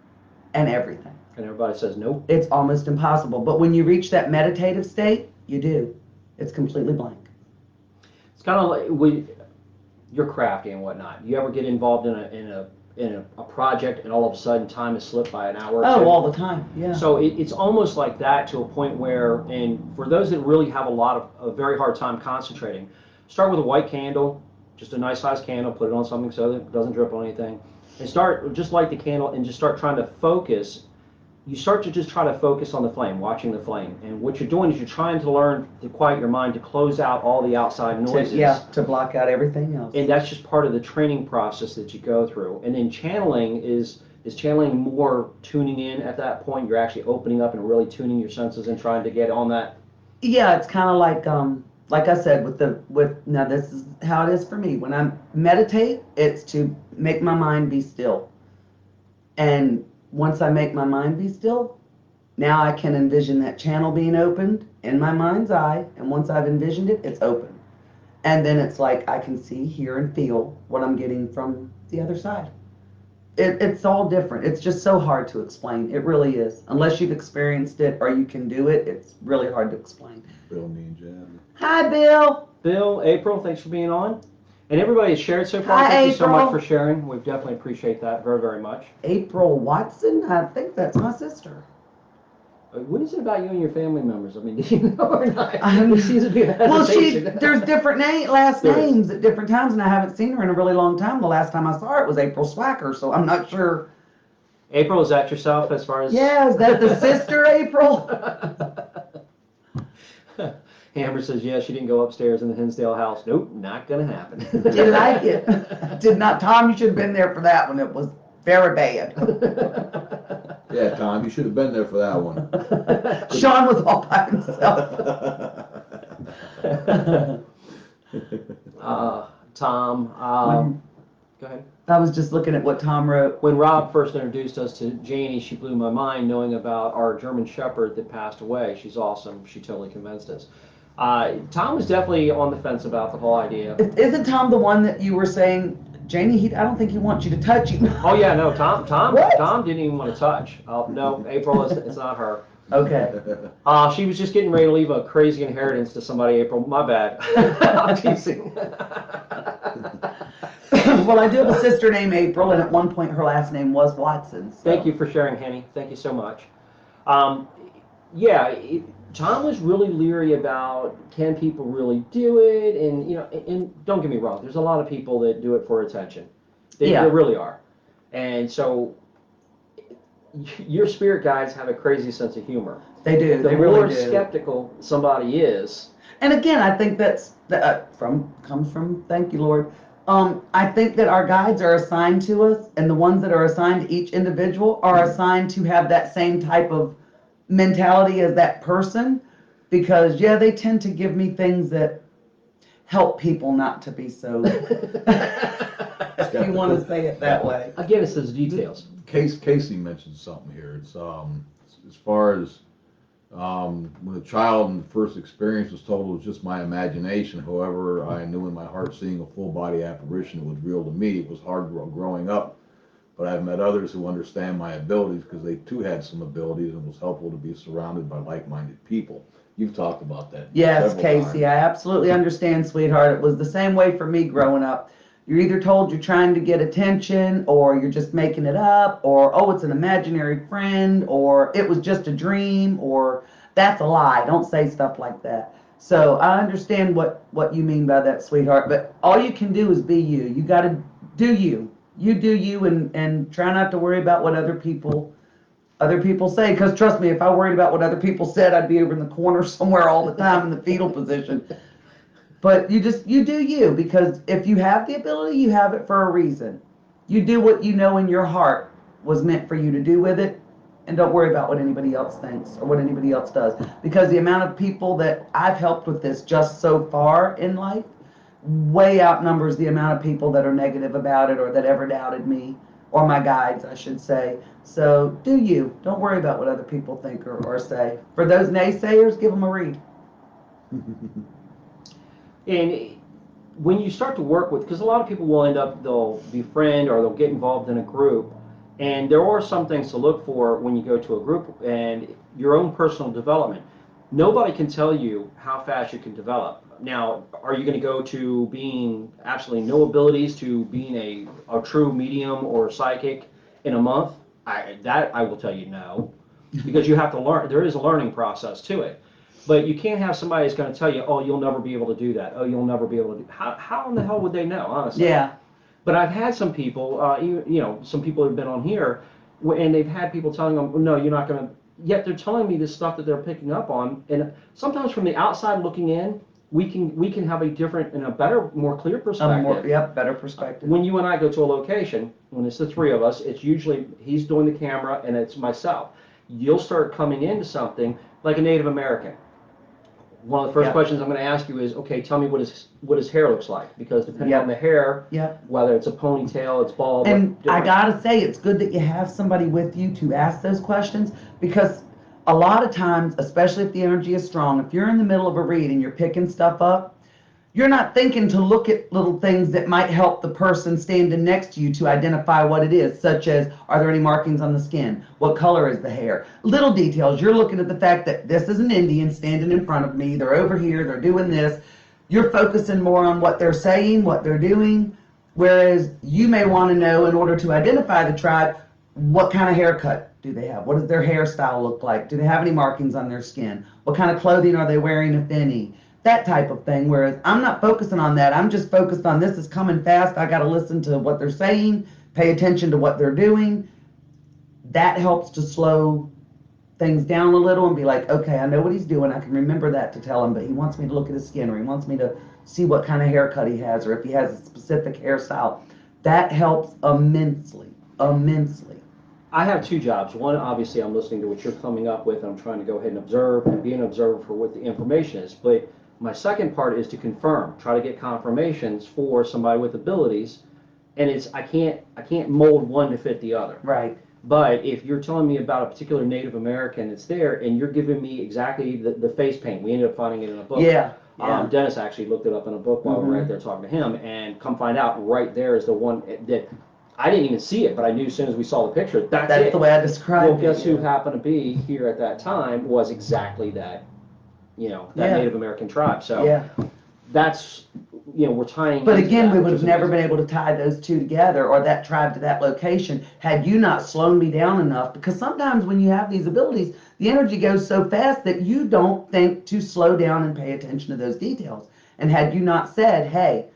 S2: and everything?
S1: And everybody says no.
S2: It's almost impossible. But when you reach that meditative state, you do. It's completely blank.
S1: It's kind of like you're crafty and whatnot. You ever get involved in a project and all of a sudden time has slipped by an hour or two?
S2: Oh, all the time, yeah.
S1: So it's almost like that to a point where, and for those that really have a very hard time concentrating, start with a white candle, just a nice sized candle, put it on something so that it doesn't drip on anything, and just light the candle and just start trying to focus you start to just try to focus on the flame, watching the flame. And what you're doing is you're trying to learn to quiet your mind, to close out all the outside noises.
S2: To block out everything else.
S1: And that's just part of the training process that you go through. And then channeling is channeling more tuning in at that point. You're actually opening up and really tuning your senses and trying to get on that.
S2: Yeah, it's kind of like I said, now this is how it is for me. When I meditate, it's to make my mind be still. And once I make my mind be still, now I can envision that channel being opened in my mind's eye. And once I've envisioned it, it's open. And then it's like I can see, hear, and feel what I'm getting from the other side. It's all different. It's just so hard to explain. It really is. Unless you've experienced it or you can do it, it's really hard to explain.
S3: Bill, me and Jan.
S2: Hi, Bill.
S1: Bill, April, thanks for being on. And everybody has shared so far.
S2: Hi,
S1: Thank you so
S2: April.
S1: much for sharing. We definitely appreciate that very, very much.
S2: April Watson? I think that's my sister.
S1: What is it about you and your family members? I mean, do you know or not?
S2: I'm-
S1: There seems to be a
S2: Well,
S1: hesitation.
S2: there's different last
S1: There is.
S2: names at different times, and I haven't seen her in a really long time. The last time I saw her it was April Swacker, so I'm not sure.
S1: April, is that yourself as far as?
S2: Yeah, is that the sister, April?
S1: Amber says, yeah, she didn't go upstairs in the Hinsdale house. Nope, not going to happen.
S2: Didn't like it. Did not. Tom, you should have been there for that one. It was very bad.
S3: Yeah, Tom, you should have been there for that one.
S2: Shawn was all by himself.
S1: Tom, go ahead.
S2: I was just looking at what Tom wrote.
S1: When Rob first introduced us to Janie, she blew my mind knowing about our German Shepherd that passed away. She's awesome. She totally convinced us. Tom was definitely on the fence about the whole idea.
S2: Isn't Tom the one that you were saying, Janie, I don't think he wants you to touch him?
S1: Oh yeah, no, Tom
S2: What?
S1: didn't even want to touch. No, April, it's not her.
S2: Okay.
S1: She was just getting ready to leave a crazy inheritance to somebody, April. My bad. I'm teasing.
S2: Well, I do have a sister named April, and at one point her last name was Watson. So.
S1: Thank you for sharing, Henny. Thank you so much. Tom was really leery about can people really do it, and and don't get me wrong, there's a lot of people that do it for attention. There really are, and so your spirit guides have a crazy sense of humor.
S2: They do.
S1: The
S2: They
S1: more
S2: really do.
S1: skeptical somebody is.
S2: And again, I think comes from thank you, Lord. I think that our guides are assigned to us, and the ones that are assigned to each individual are assigned to have that same type of mentality as that person, because they tend to give me things that help people not to be so. If you want to say it that way.
S1: Again, it's those details.
S3: Casey mentioned something here. It's as far as when a child in the first experience was told it was just my imagination. However, I knew in my heart seeing a full body apparition that was real to me. It was hard growing up, but I've met others who understand my abilities because they too had some abilities, and it was helpful to be surrounded by like-minded people. You've talked about that.
S2: Yes,
S3: several
S2: Casey,
S3: times.
S2: I absolutely understand, sweetheart. It was the same way for me growing up. You're either told you're trying to get attention, or you're just making it up, or, oh, it's an imaginary friend, or it was just a dream, or that's a lie. Don't say stuff like that. So I understand what you mean by that, sweetheart, but all you can do is be you. You got to do you. You do you, and try not to worry about what other people say, because trust me, if I worried about what other people said, I'd be over in the corner somewhere all the time in the fetal position. But you do you, because if you have the ability, you have it for a reason. You do what you know in your heart was meant for you to do with it, and don't worry about what anybody else thinks or what anybody else does. Because the amount of people that I've helped with this just so far in life way outnumbers the amount of people that are negative about it or that ever doubted me, or my guides, I should say. So do you. Don't worry about what other people think or say. For those naysayers, give them a read.
S1: And when you start to work with, because a lot of people will they'll befriend or they'll get involved in a group, and there are some things to look for when you go to a group and your own personal development. Nobody can tell you how fast you can develop. Now, are you going to go to being absolutely no abilities to being a true medium or psychic in a month? I will tell you no, because you have to learn. There is a learning process to it. But you can't have somebody that's going to tell you, oh, you'll never be able to do that. Oh, you'll never be able to do. How in the hell would they know, honestly?
S2: Yeah.
S1: But I've had some people, some people who've been on here, and they've had people telling them, no, you're not going to, yet they're telling me this stuff that they're picking up on. And sometimes from the outside looking in, we can have a different and a better, more clear perspective.
S2: Better perspective.
S1: When you and I go to a location, when it's the three of us, it's usually he's doing the camera and it's myself. You'll start coming into something like a Native American. One of the first questions I'm going to ask you is, okay, tell me what his hair looks like, because depending on the hair, whether it's a ponytail, it's bald.
S2: And I gotta say, it's good that you have somebody with you to ask those questions, because a lot of times, especially if the energy is strong, if you're in the middle of a read and you're picking stuff up, you're not thinking to look at little things that might help the person standing next to you to identify what it is, such as, are there any markings on the skin? What color is the hair? Little details. You're looking at the fact that this is an Indian standing in front of me. They're over here. They're doing this. You're focusing more on what they're saying, what they're doing, whereas you may want to know, in order to identify the tribe, what kind of haircut do they have? What does their hairstyle look like? Do they have any markings on their skin? What kind of clothing are they wearing, if any? That type of thing, whereas I'm not focusing on that. I'm just focused on, this is coming fast. I got to listen to what they're saying, pay attention to what they're doing. That helps to slow things down a little and be like, okay, I know what he's doing. I can remember that to tell him, but he wants me to look at his skin, or he wants me to see what kind of haircut he has, or if he has a specific hairstyle. That helps immensely, immensely.
S1: I have two jobs. One, obviously, I'm listening to what you're coming up with, and I'm trying to go ahead and observe and be an observer for what the information is. But my second part is to confirm, try to get confirmations for somebody with abilities, and I can't mold one to fit the other.
S2: Right.
S1: But if you're telling me about a particular Native American that's there, and you're giving me exactly the face paint, we ended up finding it in a book.
S2: Yeah.
S1: Dennis actually looked it up in a book while we were right there talking to him, and come find out, right there is the one that I didn't even see it, but I knew as soon as we saw the picture, that's it.
S2: the way I described it.
S1: Well, guess who happened to be here at that time was exactly that, that Native American tribe. So that's, we're tying.
S2: But again, we would have never been able to tie those two together, or that tribe to that location, had you not slowed me down enough. Because sometimes when you have these abilities, the energy goes so fast that you don't think to slow down and pay attention to those details. And had you not said, hey,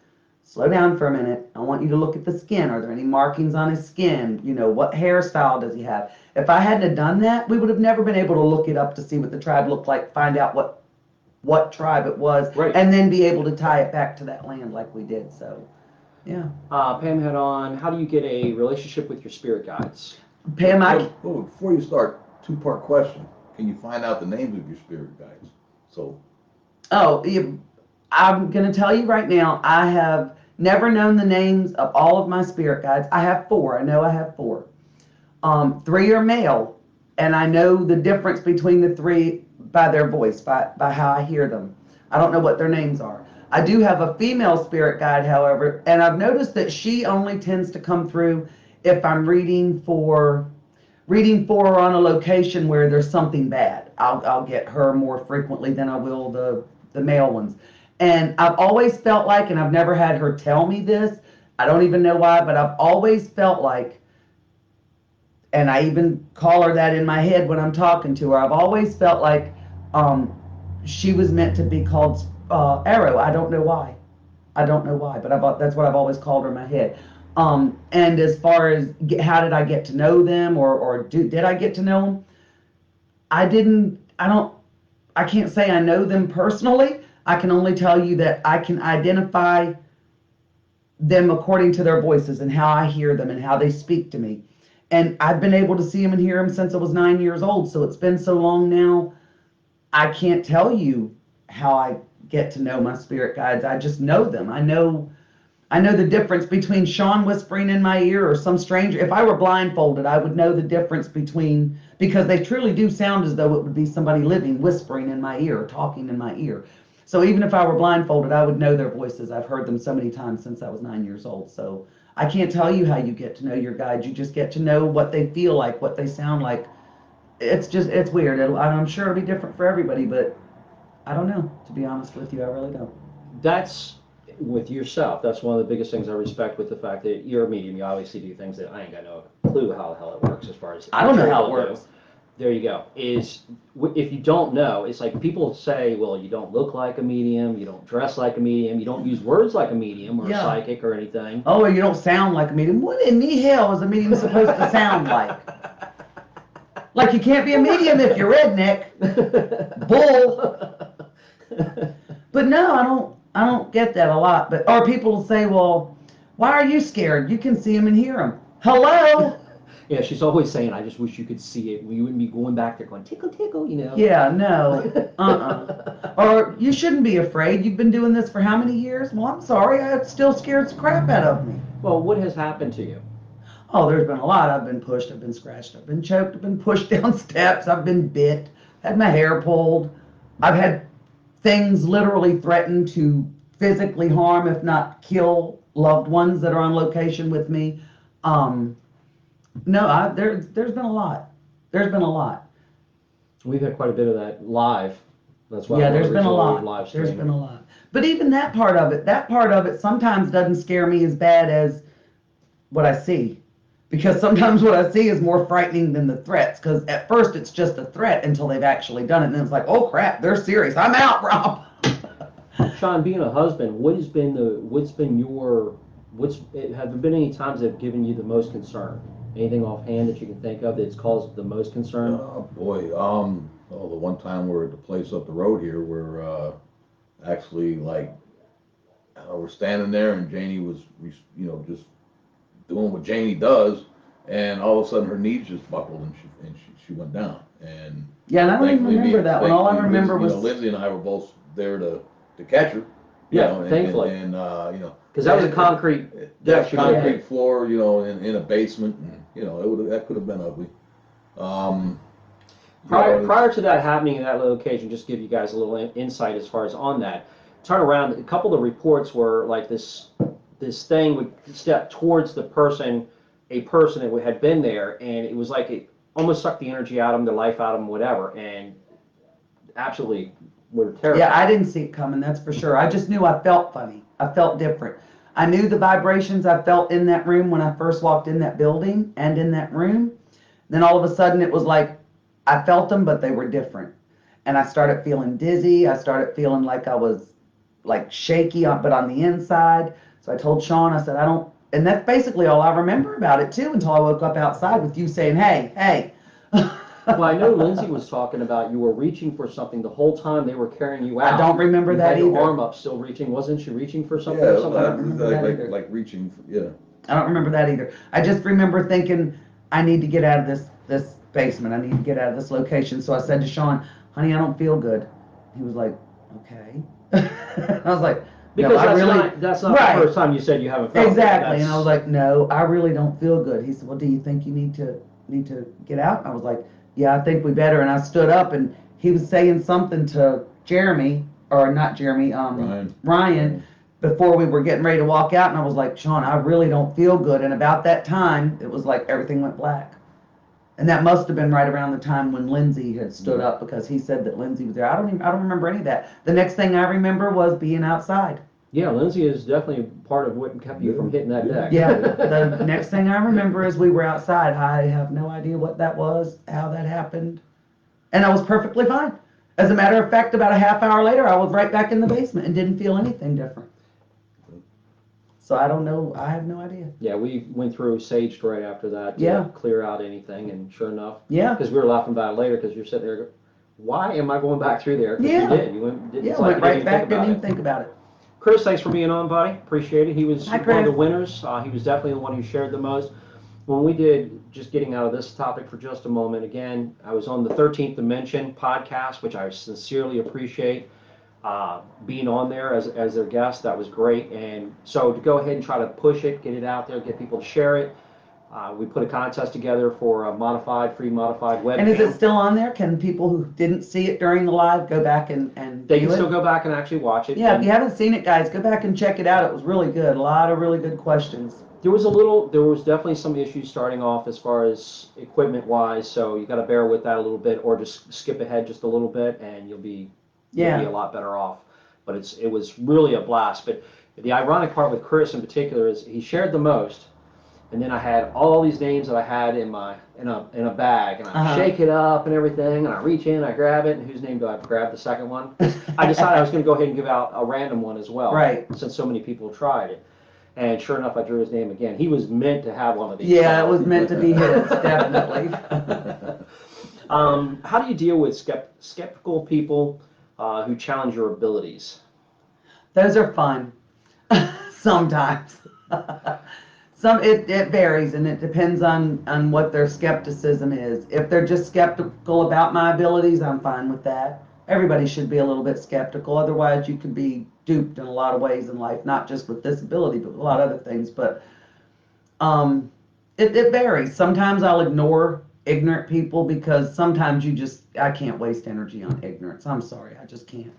S2: slow down for a minute, I want you to look at the skin. Are there any markings on his skin? What hairstyle does he have? If I hadn't have done that, we would have never been able to look it up to see what the tribe looked like, find out what tribe it was, and then be able to tie it back to that land like we did. So, yeah.
S1: Pam had on, how do you get a relationship with your spirit guides?
S2: Pam,
S3: before you start, two-part question. Can you find out the names of your spirit guides?
S2: I'm going to tell you right now, I have never known the names of all of my spirit guides. I have 4. I know I have 4. 3 are male, and I know the difference between the 3 by their voice, by how I hear them. I don't know what their names are. I do have a female spirit guide, however, and I've noticed that she only tends to come through if I'm reading for her on a location where there's something bad. I'll get her more frequently than I will the male ones. And I've always felt like, and I've never had her tell me this, I don't even know why, but I've always felt like, and I even call her that in my head when I'm talking to her, I've always felt like she was meant to be called Arrow. I don't know why, but that's what I've always called her in my head. And as far as how did I get to know them, or did I get to know them? I can't say I know them personally. I can only tell you that I can identify them according to their voices and how I hear them and how they speak to me. And I've been able to see them and hear them since I was 9 years old. So it's been so long now, I can't tell you how I get to know my spirit guides. I just know them. I know the difference between Shawn whispering in my ear or some stranger. If I were blindfolded, I would know the difference between, because they truly do sound as though it would be somebody living, whispering in my ear, or talking in my ear. So even if I were blindfolded, I would know their voices. I've heard them so many times since I was 9 years old. So I can't tell you how you get to know your guides. You just get to know what they feel like, what they sound like. It's weird. I'm sure it'll be different for everybody, but I don't know, to be honest with you. I really don't.
S1: That's with yourself. That's one of the biggest things I respect with the fact that you're a medium. You obviously do things that I ain't got no clue how the hell it works as far as...
S2: I don't know how it works.
S1: There you go. If you don't know, it's like people say, well, you don't look like a medium, you don't dress like a medium, you don't use words like a medium or a psychic or anything.
S2: Oh, or you don't sound like a medium. What in the hell is a medium supposed to sound like? Like you can't be a medium if you're redneck. Bull. But no, I don't get that a lot. But or people will say, well, why are you scared? You can see him and hear him. Hello.
S1: Yeah, she's always saying, I just wish you could see it. You wouldn't be going back there going, tickle, tickle, you know.
S2: Yeah, no. Or you shouldn't be afraid. You've been doing this for how many years? Well, I'm sorry. It still scares the crap out of me.
S1: Well, what has happened to you?
S2: Oh, there's been a lot. I've been pushed. I've been scratched. I've been choked. I've been pushed down steps. I've been bit. Had my hair pulled. I've had things literally threaten to physically harm, if not kill, loved ones that are on location with me. No, there's been a lot. There's been a lot.
S1: We've had quite a bit of that live. That's why.
S2: Yeah, there's been a lot. There's been a lot. But even that part of it sometimes doesn't scare me as bad as what I see. Because sometimes what I see is more frightening than the threats. Because at first it's just a threat until they've actually done it. And then it's like, oh crap, they're serious. I'm out, Rob.
S1: Shawn, being a husband, have there been any times that have given you the most concern? Anything offhand that you can think of that's caused the most concern?
S3: Oh boy, the one time we're at the place up the road here, we're actually like, we're standing there and Janie was, just doing what Janie does, and all of a sudden her knees just buckled and she went down. And
S2: yeah, and I don't even remember that one. All I remember was
S3: Lindsay and I were both there to catch her.
S1: Thankfully.
S3: And
S1: because that was a concrete deck.
S3: Concrete floor, in a basement, and that could have been ugly.
S1: Prior to that happening in that location, just give you guys a little insight as far as on that. Turn around. A couple of the reports were like this thing would step towards a person that had been there, and it was like it almost sucked the energy out of them, the life out of them, whatever, and absolutely were terrified.
S2: Yeah, I didn't see it coming, that's for sure. I just knew I felt funny. I felt different. I knew the vibrations I felt in that room when I first walked in that building and in that room. Then all of a sudden it was like I felt them, but they were different. And I started feeling dizzy. I started feeling like I was like shaky, but on the inside. So I told Shawn, I said, and that's basically all I remember about it too until I woke up outside with you saying, hey.
S1: Well, I know Lindsay was talking about you were reaching for something the whole time they were carrying you out.
S2: I don't remember that either.
S1: You had your arm up still reaching. Wasn't she reaching for something
S3: yeah,
S1: or something?
S2: I don't remember that either.
S3: Like reaching, yeah.
S2: I don't remember that either. I just remember thinking, I need to get out of this basement. I need to get out of this location. So I said to Shawn, honey, I don't feel good. He was like, okay. I was like,
S1: because
S2: no,
S1: that's not
S2: right.
S1: The first time you said you haven't felt
S2: exactly.
S1: good.
S2: And I was like, no, I really don't feel good. He said, well, do you think you need to get out? And I was like, yeah, I think we better. And I stood up and he was saying something to Jeremy, or not Jeremy, Ryan, before we were getting ready to walk out. And I was like, Shawn, I really don't feel good. And about that time, it was like everything went black. And that must have been right around the time when Lindsay had stood up, because he said that Lindsay was there. I don't remember any of that. The next thing I remember was being outside.
S1: Yeah, Lindsay is definitely part of what kept you from hitting that deck.
S2: Yeah, the next thing I remember is we were outside. I have no idea what that was, how that happened. And I was perfectly fine. As a matter of fact, about a half hour later, I was right back in the basement and didn't feel anything different. So I don't know. I have no idea.
S1: Yeah, we went through Saged right after that to clear out anything, and sure enough, because we were laughing about it later, because you're sitting there, why am I going back through there? Because you did. You went
S2: right back, didn't even think about it.
S1: Chris, thanks for being on, buddy. Appreciate it. He was
S2: Hi,
S1: one of the winners. He was definitely the one who shared the most. When we did, just getting out of this topic for just a moment, again, I was on the 13th Dimension podcast, which I sincerely appreciate being on there as their guest. That was great. And so to go ahead and try to push it, get it out there, get people to share it. We put a contest together for a free modified webcam.
S2: And is it still on there? Can people who didn't see it during the live go back and
S1: they can still go back and actually watch it?
S2: Yeah, if you haven't seen it, guys, go back and check it out. It was really good. A lot of really good questions.
S1: There was definitely some issues starting off as far as equipment-wise, so you got to bear with that a little bit, or just skip ahead just a little bit, and you'll be a lot better off. But it was really a blast. But the ironic part with Chris in particular is he shared the most. And then I had all these names that I had in a bag, and I shake it up and everything, and I reach in, I grab it, and whose name do I grab? The second one? I decided I was going to go ahead and give out a random one as well,
S2: right? Since
S1: so many people tried it, and sure enough, I drew his name again. He was meant to have one of these.
S2: Yeah, it was meant to be his, definitely.
S1: How do you deal with skeptical people who challenge your abilities?
S2: Those are fun. Sometimes. It varies, and it depends on what their skepticism is. If they're just skeptical about my abilities, I'm fine with that. Everybody should be a little bit skeptical. Otherwise, you could be duped in a lot of ways in life, not just with disability, but with a lot of other things. But it varies. Sometimes I'll ignore ignorant people because sometimes I can't waste energy on ignorance. I'm sorry, I just can't.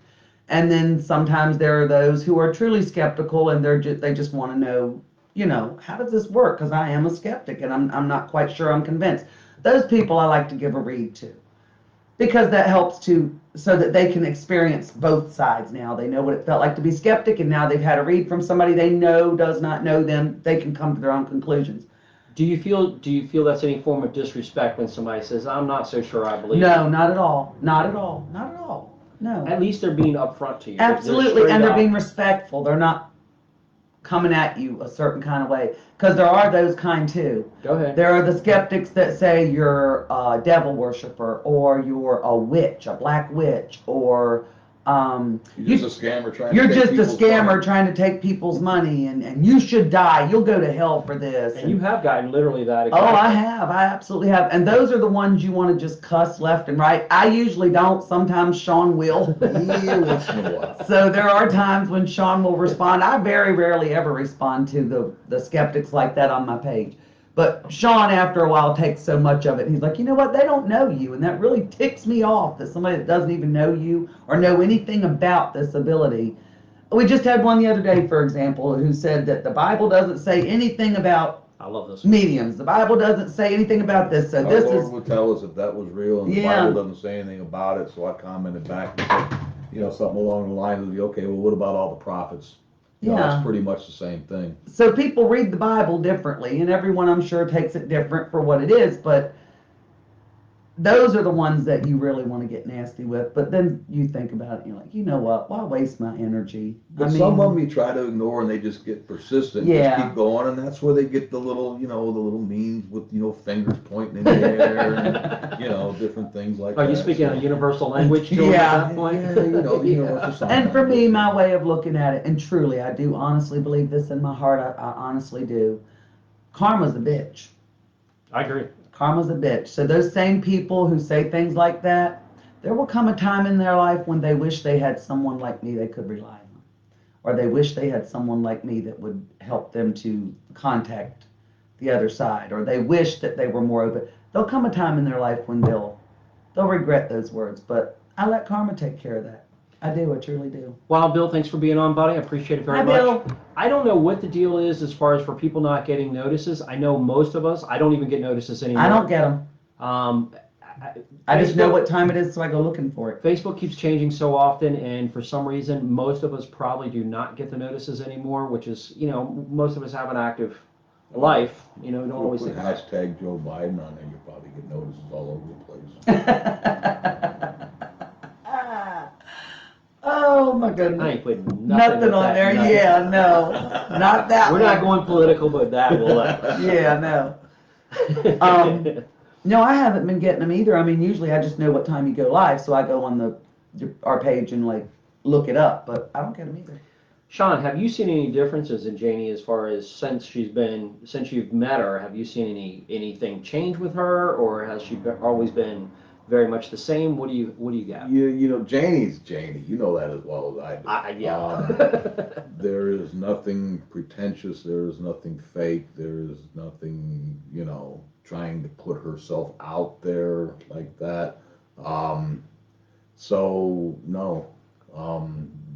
S2: And then sometimes there are those who are truly skeptical, and they just want to know, how does this work? Because I am a skeptic, and I'm not quite sure I'm convinced. Those people I like to give a read to, because that helps so that they can experience both sides. Now they know what it felt like to be skeptic, and now they've had a read from somebody they know does not know them. They can come to their own conclusions.
S1: Do you feel that's any form of disrespect when somebody says, "I'm not so sure I believe"?
S2: No, not at all. Not at all. Not at all. No.
S1: At least they're being upfront to you.
S2: Absolutely, and they're being respectful. They're not coming at you a certain kind of way, because there are those kind too.
S1: Go ahead.
S2: There are the skeptics that say you're a devil worshiper, or you're a witch, a black witch, or
S3: you're just a scammer
S2: trying to take people's money, and you should die. You'll go to hell for this.
S1: And you have gotten literally that.
S2: Exactly. Oh, I have. I absolutely have. And those are the ones you want to just cuss left and right. I usually don't. Sometimes Shawn will.
S3: Yeah, once in a while.
S2: So there are times when Shawn will respond. I very rarely ever respond to the skeptics like that on my page. But Shawn, after a while, takes so much of it. He's like, you know what? They don't know you. And that really ticks me off, that somebody that doesn't even know you or know anything about this ability. We just had one the other day, for example, who said that the Bible doesn't say anything about
S1: I love this
S2: mediums. The Bible doesn't say anything about this. So
S3: Our Lord would tell us if that was real, and the Bible doesn't say anything about it. So I commented back and said, something along the lines of, okay, well, what about all the prophets? That's pretty much the same thing.
S2: So people read the Bible differently, and everyone, I'm sure, takes it different for what it is, but those are the ones that you really want to get nasty with. But then you think about it, you're like, you know what? Why waste my energy?
S3: But some of them you try to ignore, and they just get persistent.
S2: Yeah.
S3: Just keep going, and that's where they get the little, the little memes with, fingers pointing in the air, and, different things like that.
S1: Are you speaking a universal language to them at that point?
S3: Yeah, the universal sign
S2: And for
S3: language,
S2: me, my way of looking at it, and truly, I do honestly believe this in my heart, I honestly do. Karma's a bitch.
S1: I agree.
S2: Karma's a bitch. So those same people who say things like that, there will come a time in their life when they wish they had someone like me they could rely on. Or they wish they had someone like me that would help them to contact the other side. Or they wish that they were more open. There'll come a time in their life when they'll regret those words. But I let karma take care of that. I do. I truly do.
S1: Well, Bill, thanks for being on, buddy. I appreciate it very much.
S2: Bill.
S1: I don't know what the deal is as far as for people not getting notices. I know most of us, I don't even get notices anymore.
S2: I don't get them. I just know what time it is, so I go looking for it.
S1: Facebook keeps changing so often, and for some reason, most of us probably do not get the notices anymore, which is, most of us have an active life. Don't always think
S3: hashtag Joe Biden on there, you'll probably get notices all over the place.
S2: Oh my goodness.
S1: I ain't putting
S2: nothing on there.
S1: Nothing.
S2: Yeah, no. Not that
S1: We're not going political, but that will let.
S2: Yeah, no. No, I haven't been getting them either. I mean, usually I just know what time you go live, so I go on our page and look it up, but I don't get them either.
S1: Shawn, have you seen any differences in Janie as far as since you've met her? Have you seen anything change with her, or has she always been very much the same? What do you got?
S3: Janie's Janie. You know that as well as I do.
S1: Yeah.
S3: There is nothing pretentious. There is nothing fake. There is nothing, trying to put herself out there like that. So no.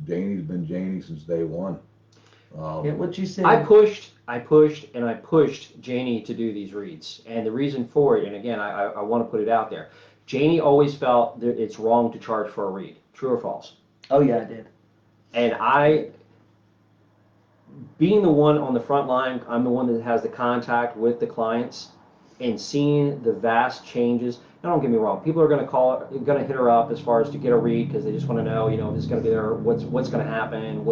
S3: Janie's been Janie since day one.
S2: What you said.
S1: I pushed Janie to do these reads, and the reason for it, and again, I want to put it out there. Janie always felt that it's wrong to charge for a read. True or false?
S2: Oh, yeah, I did.
S1: And being the one on the front line, I'm the one that has the contact with the clients, and seeing the vast changes. Now, don't get me wrong. People are going to hit her up as far as to get a read because they just want to know, if it's going to be there, what's going to happen,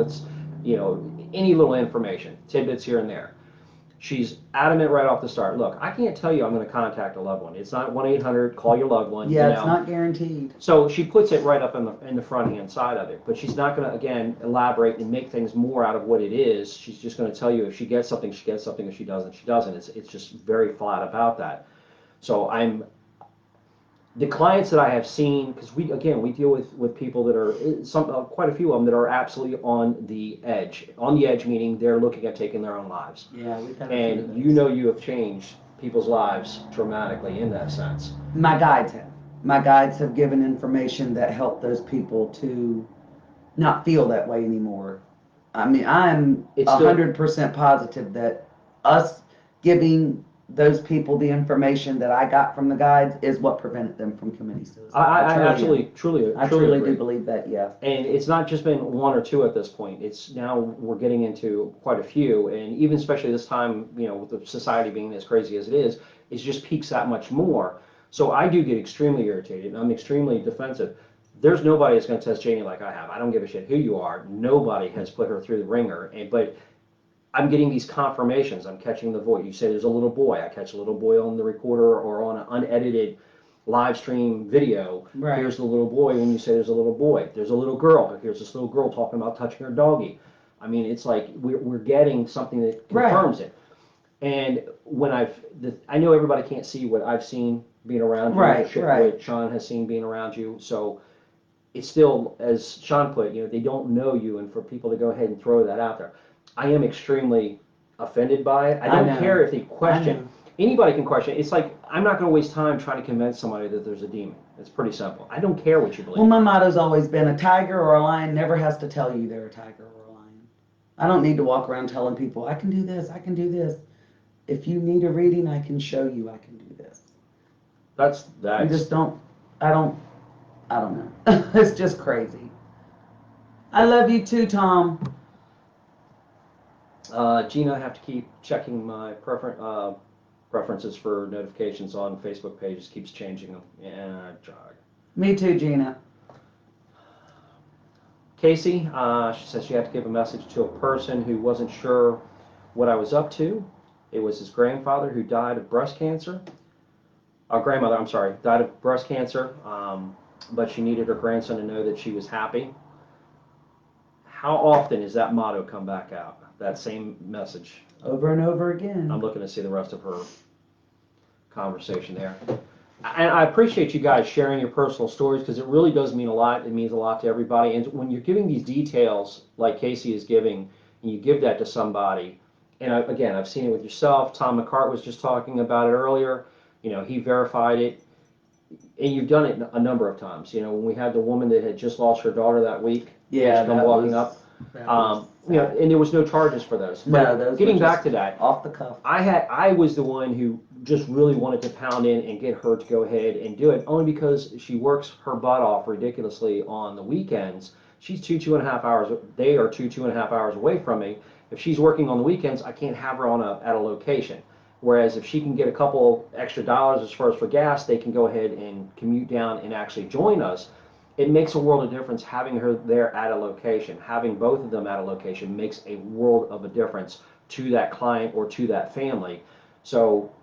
S1: any little information, tidbits here and there. She's adamant right off the start. Look, I can't tell you I'm going to contact a loved one. It's not 1-800 call your loved one.
S2: Yeah,
S1: you
S2: it's
S1: know.
S2: not guaranteed.
S1: So she puts it right up in the front hand side of it, but she's not going to again elaborate and make things more out of what it is. She's just going to tell you if she gets something, she gets something. If she doesn't, she doesn't. It's just very flat about that. So the clients that I have seen, because we deal with people that are quite a few of them that are absolutely on the edge. On the edge meaning they're looking at taking their own lives.
S2: Yeah, we've had a few of
S1: And
S2: those.
S1: you know you have changed people's lives dramatically in that sense.
S2: My guides have. My guides have given information that helped those people to not feel that way anymore. I mean, I'm
S1: It's still-
S2: 100% positive that us giving those people the information that I got from the guides is what prevented them from committing suicide.
S1: I truly
S2: do
S1: agree.
S2: believe that, yeah.
S1: And it's not just been one or two at this point. It's now we're getting into quite a few, and even especially this time, with the society being as crazy as it is, it just peaks that much more. So I do get extremely irritated, and I'm extremely defensive. There's nobody that's going to test Janie like I have. I don't give a shit who you are. Nobody has put her through the ringer, but I'm getting these confirmations. I'm catching the voice. You say there's a little boy. I catch a little boy on the recorder or on an unedited live stream video.
S2: Right.
S1: Here's the little boy when you say there's a little boy. There's a little girl. Here's this little girl talking about touching her doggy. I mean, it's like we're getting something that confirms it. And when I know everybody can't see what I've seen being around you, what Shawn has seen being around you. So it's still, as Shawn put, they don't know you, and for people to go ahead and throw that out there. I am extremely offended by it. I don't care if they question. Anybody can question. It's like, I'm not going to waste time trying to convince somebody that there's a demon. It's pretty simple. I don't care what you believe.
S2: Well, my motto's always been a tiger or a lion never has to tell you they're a tiger or a lion. I don't need to walk around telling people, I can do this, I can do this. If you need a reading, I can show you I can do this.
S1: That's
S2: You just don't, I don't know. It's just crazy. I love you too, Tom.
S1: Gina, I have to keep checking my preferences for notifications on Facebook pages. Keeps changing them. Yeah, I tried.
S2: Me too, Gina.
S1: Casey, she says she had to give a message to a person who wasn't sure what I was up to. It was his grandfather who died of breast cancer. Grandmother, I'm sorry, died of breast cancer, but she needed her grandson to know that she was happy. How often does that motto come back out? That same message.
S2: Over and over again.
S1: I'm looking to see the rest of her conversation there. And I appreciate you guys sharing your personal stories because it really does mean a lot. It means a lot to everybody. And when you're giving these details like Casey is giving, and you give that to somebody, and again, I've seen it with yourself. Tom McCart was just talking about it earlier. He verified it. And you've done it a number of times. When we had the woman that had just lost her daughter that week,
S2: yeah,
S1: come walking up. And there was no charges for those. But
S2: those
S1: getting back to that,
S2: off the cuff.
S1: I was the one who just really wanted to pound in and get her to go ahead and do it, only because she works her butt off ridiculously on the weekends. She's 2.5 hours. They are 2.5 hours away from me. If she's working on the weekends, I can't have her at a location. Whereas if she can get a couple extra dollars as far as for gas, they can go ahead and commute down and actually join us. It makes a world of difference having her there at a location. Having both of them at a location makes a world of a difference to that client or to that family. So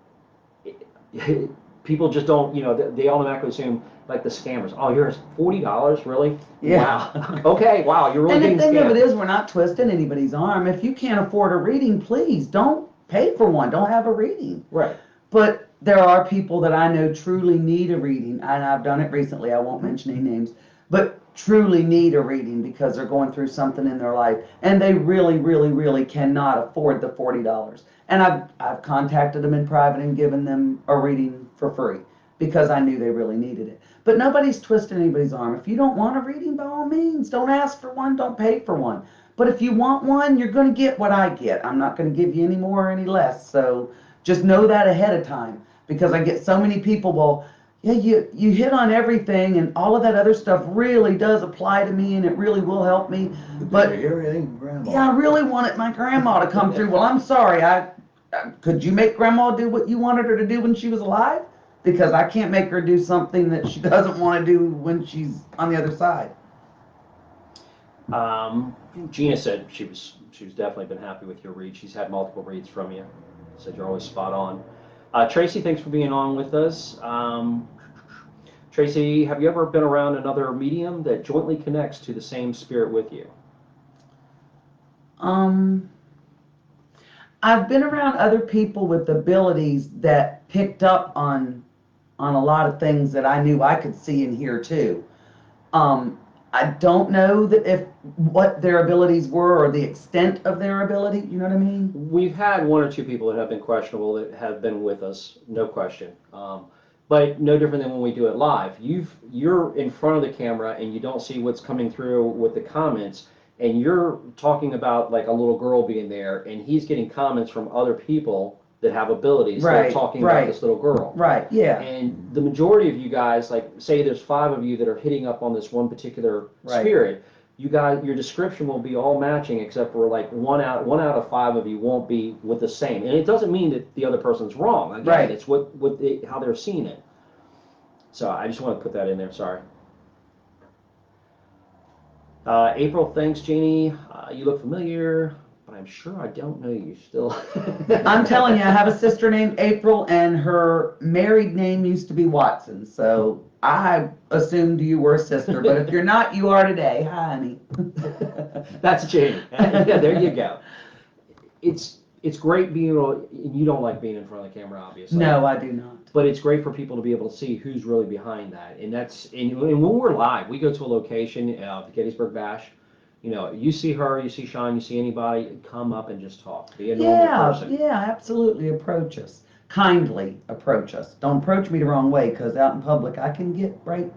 S1: people just don't, they automatically assume like the scammers. Oh, here's $40, really?
S2: Yeah.
S1: Wow. Okay, wow, you're really
S2: And
S1: getting
S2: the thing
S1: scammed.
S2: of it is, we're not twisting anybody's arm. If you can't afford a reading, please don't pay for one. Don't have a reading.
S1: Right.
S2: But there are people that I know truly need a reading, and I've done it recently. I won't mention any names, but truly need a reading because they're going through something in their life, and they really, really, really cannot afford the $40. And I've contacted them in private and given them a reading for free because I knew they really needed it. But nobody's twisting anybody's arm. If you don't want a reading, by all means, don't ask for one, don't pay for one. But if you want one, you're going to get what I get. I'm not going to give you any more or any less. So just know that ahead of time, because I get so many people, well, yeah, you hit on everything, and all of that other stuff really does apply to me, and it really will help me. But
S3: did you hear anything from Grandma?
S2: Yeah, I really wanted my grandma to come through. Well, I'm sorry. Could you make Grandma do what you wanted her to do when she was alive? Because I can't make her do something that she doesn't want to do when she's on the other side.
S1: Gina said she was definitely been happy with your read. She's had multiple reads from you. said you're always spot on. Tracy, thanks for being on with us. Tracy, have you ever been around another medium that jointly connects to the same spirit with you?
S2: I've been around other people with abilities that picked up on a lot of things that I knew I could see and hear too. I don't know that if what their abilities were or the extent of their ability. You know what I mean?
S1: We've had one or two people that have been questionable that have been with us, no question. But no different than when we do it live. You're in front of the camera and you don't see what's coming through with the comments, and you're talking about like a little girl being there, and he's getting comments from other people that have abilities.
S2: Right,
S1: They're talking
S2: right.
S1: about this little girl.
S2: Right, yeah.
S1: And the majority of you guys, like say there's 5 of you that are hitting up on this one particular
S2: Right.
S1: spirit, you guys, your description will be all matching except for like one out of 5 of you won't be with the same. And it doesn't mean that the other person's wrong. Again,
S2: Right.
S1: it's how they're seeing it. So I just want to put that in there. Sorry. April, thanks, Janie. You look familiar, but I'm sure I don't know you still.
S2: I'm telling you, I have a sister named April, and her married name used to be Watson. So I assumed you were a sister, but if you're not, you are today. Hi, honey.
S1: That's Janie. Yeah, there you go. It's great being able. You don't like being in front of the camera, obviously.
S2: No, I do not.
S1: But it's great for people to be able to see who's really behind that, and when we're live, we go to a location, the Gettysburg Bash. You know, you see her, you see Shawn, you see anybody, come up and just talk. Be a normal person.
S2: Yeah, absolutely. Approach us. Kindly approach us. Don't approach me the wrong way, because out in public I can get right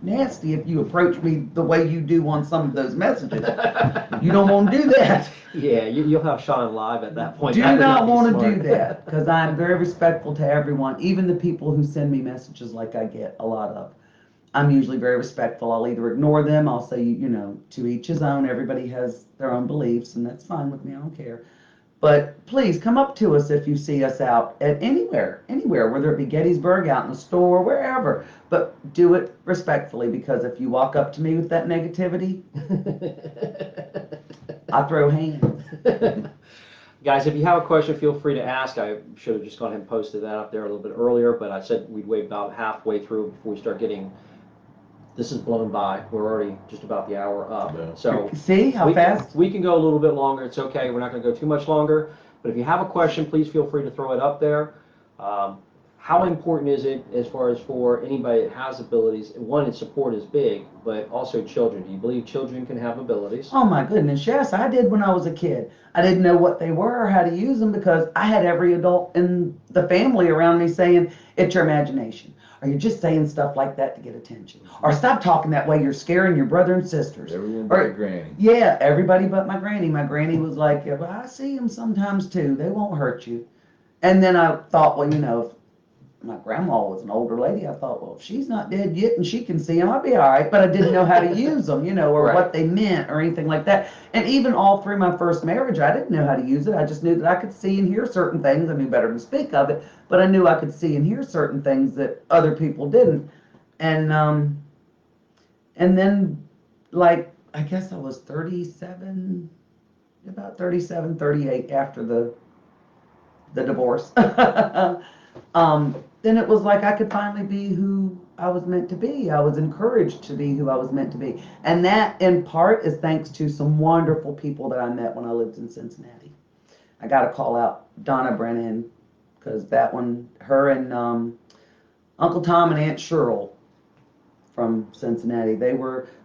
S2: nasty if you approach me the way you do on some of those messages. You don't want to do that.
S1: Yeah, you'll have Shawn live at that point.
S2: Do
S1: That would
S2: not
S1: be
S2: want to
S1: smart.
S2: do that, because I'm very respectful to everyone, even the people who send me messages like I get a lot of. I'm usually very respectful. I'll either ignore them, I'll say, you know, to each his own. Everybody has their own beliefs, and that's fine with me. I don't care. But please come up to us if you see us out at anywhere, whether it be Gettysburg, out in the store, wherever. But do it respectfully, because if you walk up to me with that negativity, I throw hands.
S1: Guys, if you have a question, feel free to ask. I should have just gone ahead and posted that up there a little bit earlier, but I said we'd wait about halfway through before we start getting. This is blown by. We're already just about the hour up.
S3: Yeah.
S1: So
S2: See how fast?
S1: We can go a little bit longer. It's okay. We're not going to go too much longer. But if you have a question, please feel free to throw it up there. How important is it as far as for anybody that has abilities? One, its support is big, but also children. Do you believe children can have abilities?
S2: Oh my goodness, yes, I did when I was a kid. I didn't know what they were or how to use them, because I had every adult in the family around me saying, it's your imagination. Or you're just saying stuff like that to get attention. Or stop talking that way, you're scaring your brother and sisters.
S3: Everyone but your granny.
S2: Yeah, everybody but my granny. My granny was like, yeah, well, I see them sometimes too. They won't hurt you. And then I thought, well, you know, if my grandma was an older lady, I thought, well, if she's not dead yet and she can see them, I'll be all right. But I didn't know how to use them, you know, or
S1: Right.
S2: what they meant or anything like that. And even all through my first marriage, I didn't know how to use it. I just knew that I could see and hear certain things. I knew better to speak of it, but I knew I could see and hear certain things that other people didn't. And then, like, I guess I was 37, about 37, 38 after the divorce. Then it was like I could finally be who I was meant to be. I was encouraged to be who I was meant to be. And that, in part, is thanks to some wonderful people that I met when I lived in Cincinnati. I got to call out Donna Brennan, because that one, her and Uncle Tom and Aunt Cheryl from Cincinnati.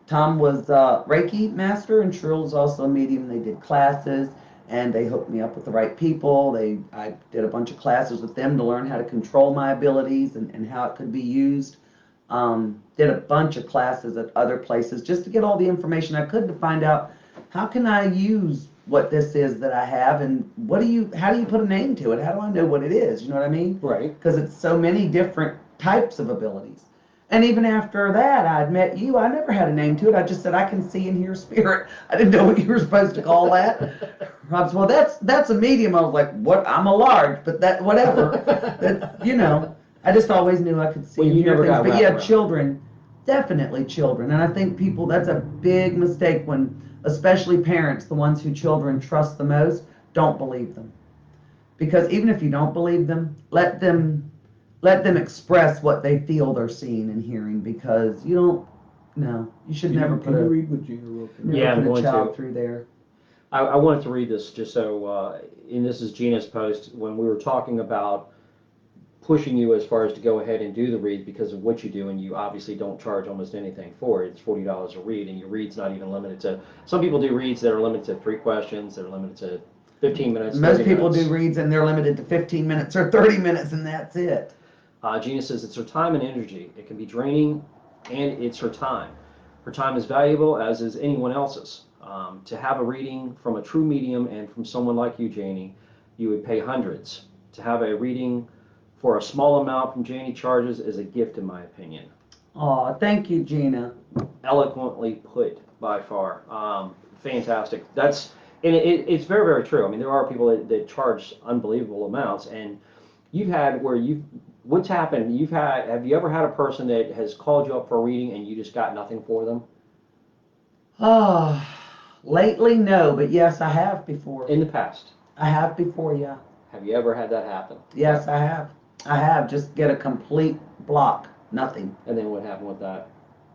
S2: Tom was Reiki master, and Cheryl was also a medium. They did classes, and they hooked me up with the right people. I did a bunch of classes with them to learn how to control my abilities and how it could be used. Did a bunch of classes at other places just to get all the information I could to find out, how can I use what this is that I have, and how do you put a name to it? How do I know what it is? You know what I mean?
S1: Right.
S2: Because it's so many different types of abilities. And even after that, I'd met you. I never had a name to it. I just said, I can see and hear spirit. I didn't know what you were supposed to call that. Rob said, well, that's a medium. I was like, what? I'm a large, but that, whatever. That, you know, I just always knew I could see
S1: Well,
S2: and
S1: you
S2: hear
S1: never
S2: things.
S1: got
S2: But
S1: wrapped
S2: yeah,
S1: around.
S2: children, definitely children. And I think people, that's a big mistake when, especially parents, the ones who children trust the most, don't believe them. Because even if you don't believe them, let them express what they feel they're seeing and hearing, because you don't, no, you should never
S3: Can
S2: put
S3: you
S2: a,
S3: read what Gina wrote there?
S2: never
S1: Yeah, I'm
S2: put a
S1: going
S2: child
S1: to.
S2: through there.
S1: I wanted to read this just so, and this is Gina's post, when we were talking about pushing you as far as to go ahead and do the read because of what you do, and you obviously don't charge almost anything for it. It's $40 a read, and your read's not even limited to, some people do reads that are limited to 3 questions, that are limited to 15 minutes,
S2: Most
S1: 30
S2: people
S1: minutes.
S2: do reads and they're limited to 15 minutes or 30 minutes, and that's it.
S1: Gina says it's her time and energy. It can be draining, and it's her time. Her time is valuable, as is anyone else's. To have a reading from a true medium and from someone like you, Janie, you would pay hundreds. To have a reading for a small amount from Janie charges is a gift, in my opinion.
S2: Aw, thank you, Gina.
S1: Eloquently put, by far. Fantastic. It's very, very true. I mean, there are people that charge unbelievable amounts, and you've had where what's happened, have you ever had a person that has called you up for a reading and you just got nothing for them?
S2: Lately, no, but yes, I have before.
S1: In the past,
S2: I have before, yeah.
S1: have you ever had that happen?
S2: Yes, I have. I have. Just get a complete block. Nothing.
S1: And then what happened with that?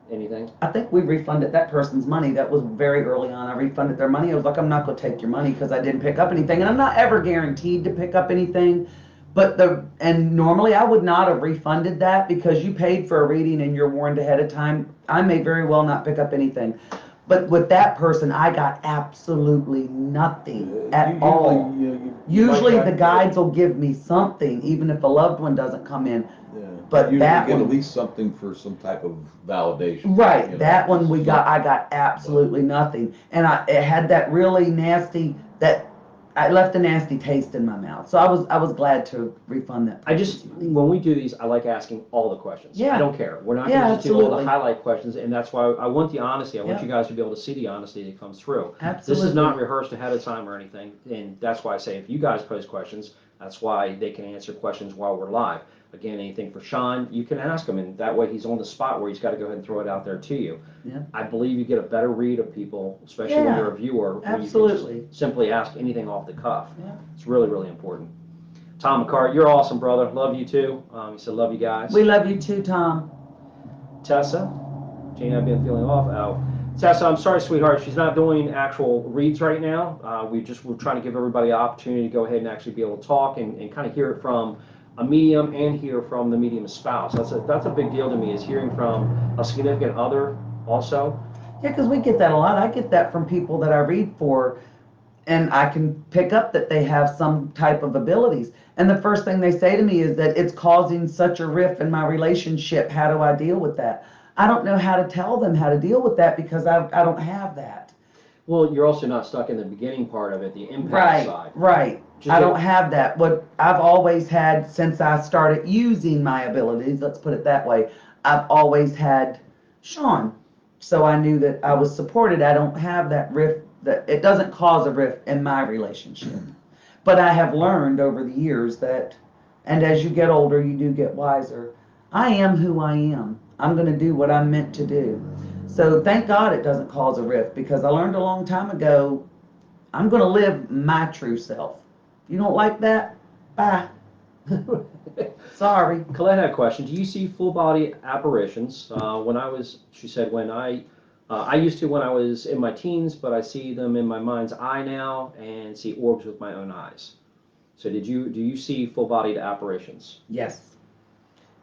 S1: Anything?
S2: I think we refunded that person's money. That was very early on. I refunded their money. I was like, I'm not going to take your money because I didn't pick up anything. And I'm not ever guaranteed to pick up anything. And normally I would not have refunded that, because you paid for a reading and you're warned ahead of time. I may very well not pick up anything. But with that person, I got absolutely nothing at all. Usually the guides will give me something, even if a loved one doesn't come in.
S3: Yeah.
S2: But
S3: you
S2: that
S3: get
S2: one,
S3: at least something for some type of validation.
S2: right?
S3: You know,
S2: That one
S3: just
S2: I got absolutely nothing, and it had that really nasty, that I left a nasty taste in my mouth. So I was glad to refund that.
S1: When we do these, I like asking all the questions.
S2: Yeah.
S1: I don't care. We're not
S2: Yeah,
S1: going to just do all the
S2: absolutely.
S1: highlight questions, and that's why I want the honesty. I want
S2: Yeah.
S1: you guys to be able to see the honesty that comes through.
S2: Absolutely.
S1: This is not rehearsed ahead of time or anything, and that's why I say if you guys pose questions, that's why they can answer questions while we're live. Again, anything for Shawn, you can ask him, and that way he's on the spot where he's got to go ahead and throw it out there to you.
S2: Yeah.
S1: I believe you get a better read of people, especially when
S2: Yeah,
S1: you're a viewer, when
S2: absolutely.
S1: you can just simply ask anything off the cuff.
S2: Yeah.
S1: It's really, really important. Tom McCart, you're awesome, brother. Love you too. He said, love you guys.
S2: We love you too, Tom.
S1: Tessa, Jane, I've been feeling off. Oh, Tessa, I'm sorry, sweetheart. She's not doing actual reads right now. We're trying to give everybody an opportunity to go ahead and actually be able to talk and kind of hear it from a medium and hear from the medium's spouse. That's a big deal to me, is hearing from a significant other also.
S2: Yeah, because we get that a lot. I get that from people that I read for, and I can pick up that they have some type of abilities. And the first thing they say to me is that it's causing such a rift in my relationship. How do I deal with that? I don't know how to tell them how to deal with that, because I don't have that.
S1: Well, you're also not stuck in the beginning part of it, the impact
S2: Right,
S1: side.
S2: right. I don't have that. What I've always had since I started using my abilities, let's put it that way, I've always had Shawn. So I knew that I was supported. I don't have that rift, that it doesn't cause a rift in my relationship. But I have learned over the years that, and as you get older, you do get wiser. I am who I am. I'm going to do what I'm meant to do. So thank God it doesn't cause a rift, because I learned a long time ago, I'm going to live my true self. If you don't like that, bye. Sorry.
S1: Colette had a question. Do you see full body apparitions? She said, when I used to when I was in my teens, but I see them in my mind's eye now and see orbs with my own eyes. So do you see full bodied apparitions?
S2: Yes.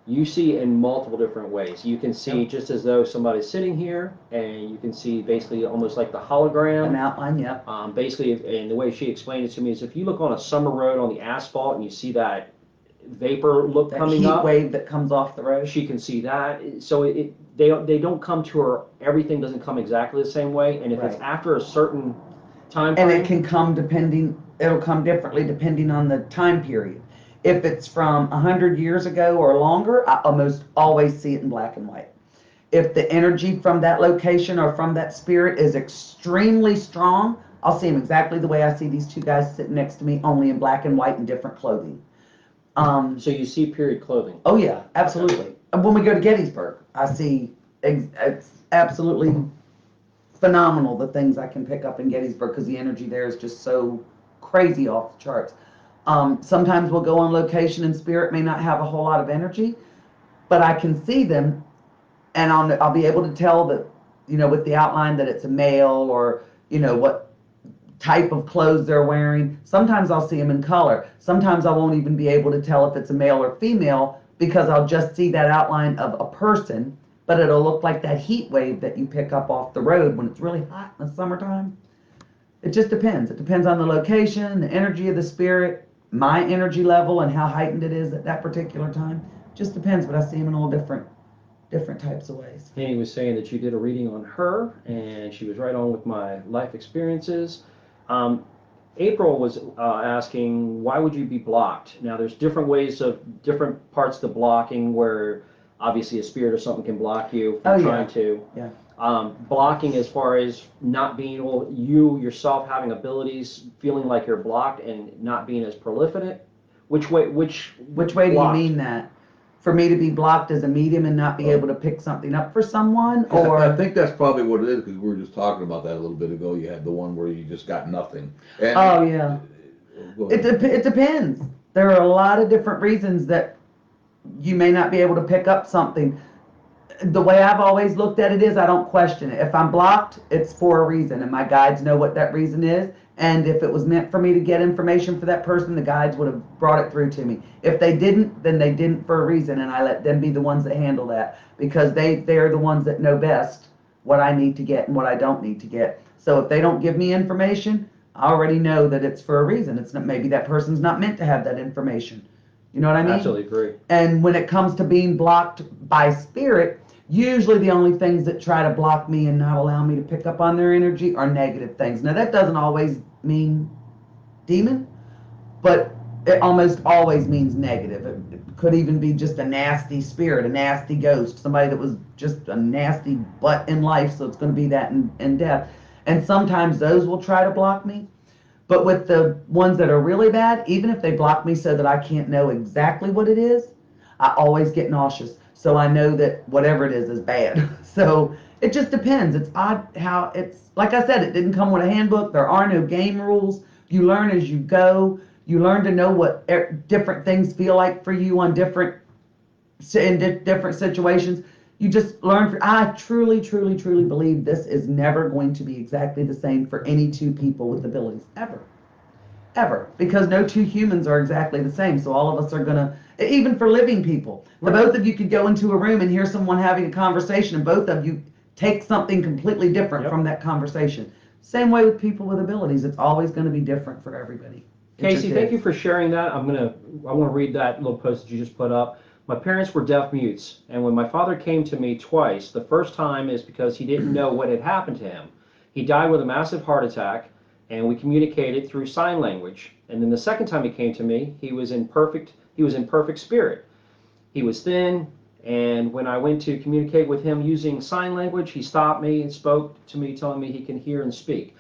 S1: You see in multiple different ways. You can see just as though somebody's sitting here, and you can see basically almost like the hologram.
S2: An outline, yeah.
S1: Basically, and the way she explained it to me is, if you look on a summer road on the asphalt and you see that vapor look
S2: That
S1: coming
S2: heat
S1: up,
S2: wave that comes off the road.
S1: she can see that. So they don't come to her. Everything doesn't come exactly the same way, and if it's after a certain time frame,
S2: and it can come it'll come differently depending on the time period. If it's from 100 years ago or longer, I almost always see it in black and white. If the energy from that location or from that spirit is extremely strong, I'll see them exactly the way I see these two guys sitting next to me, only in black and white and different clothing.
S1: So you see period clothing.
S2: Oh yeah, absolutely. Okay. When we go to Gettysburg, I see it's absolutely phenomenal the things I can pick up in Gettysburg, because the energy there is just so crazy off the charts. Sometimes we'll go on location and spirit may not have a whole lot of energy, but I can see them, and I'll be able to tell that, with the outline that it's a male, or, what type of clothes they're wearing. Sometimes I'll see them in color. Sometimes I won't even be able to tell if it's a male or female because I'll just see that outline of a person, but it'll look like that heat wave that you pick up off the road when it's really hot in the summertime. It just depends. It depends on the location, the energy of the spirit, my energy level, and how heightened it is at that particular time. Just depends, but I see them in all different types of ways.
S1: Annie was saying that you did a reading on her, and she was right on with my life experiences. April was asking, why would you be blocked? Now, there's different ways of different parts of the blocking where obviously a spirit or something can block you from trying to.
S2: Yeah.
S1: Blocking as far as not being able, you yourself having abilities, feeling like you're blocked and not being as prolific. Which way
S2: do you mean that? For me to be blocked as a medium and not be able to pick something up for someone, or
S3: I think that's probably what it is, because we were just talking about that a little bit ago. You had the one where you just got nothing. And,
S2: oh yeah, it depends. There are a lot of different reasons that you may not be able to pick up something. The way I've always looked at it is I don't question it. If I'm blocked, it's for a reason, and my guides know what that reason is. And if it was meant for me to get information for that person, the guides would have brought it through to me. If they didn't, then they didn't for a reason, and I let them be the ones that handle that, because they're the ones that know best what I need to get and what I don't need to get. So if they don't give me information, I already know that it's for a reason. It's not, maybe that person's not meant to have that information. You know what I mean?
S1: Absolutely agree.
S2: And when it comes to being blocked by spirit, usually the only things that try to block me and not allow me to pick up on their energy are negative things. Now, that doesn't always mean demon, but it almost always means negative. It could even be just a nasty spirit, a nasty ghost, somebody that was just a nasty butt in life, so it's going to be that in death. And sometimes those will try to block me. But with the ones that are really bad, even if they block me so that I can't know exactly what it is, I always get nauseous. So I know that whatever it is bad. So it just depends. It's odd how it's, like I said, it didn't come with a handbook. There are no game rules. You learn as you go. You learn to know what different things feel like for you on different situations. You just learn. I truly, truly, truly believe this is never going to be exactly the same for any two people with abilities, ever. Ever. Because no two humans are exactly the same. So all of us are going to, even for living people, the both of you could go into a room and hear someone having a conversation, and both of you take something completely different from that conversation. Same way with people with abilities. It's always going to be different for everybody.
S1: Casey, thank you for sharing that. I want to read that little post that you just put up. My parents were deaf mutes, and when my father came to me twice, the first time is because he didn't know what had happened to him. He died with a massive heart attack, and we communicated through sign language. And then the second time he came to me, he was in perfect spirit. He was thin, and when I went to communicate with him using sign language, he stopped me and spoke to me, telling me he can hear and speak.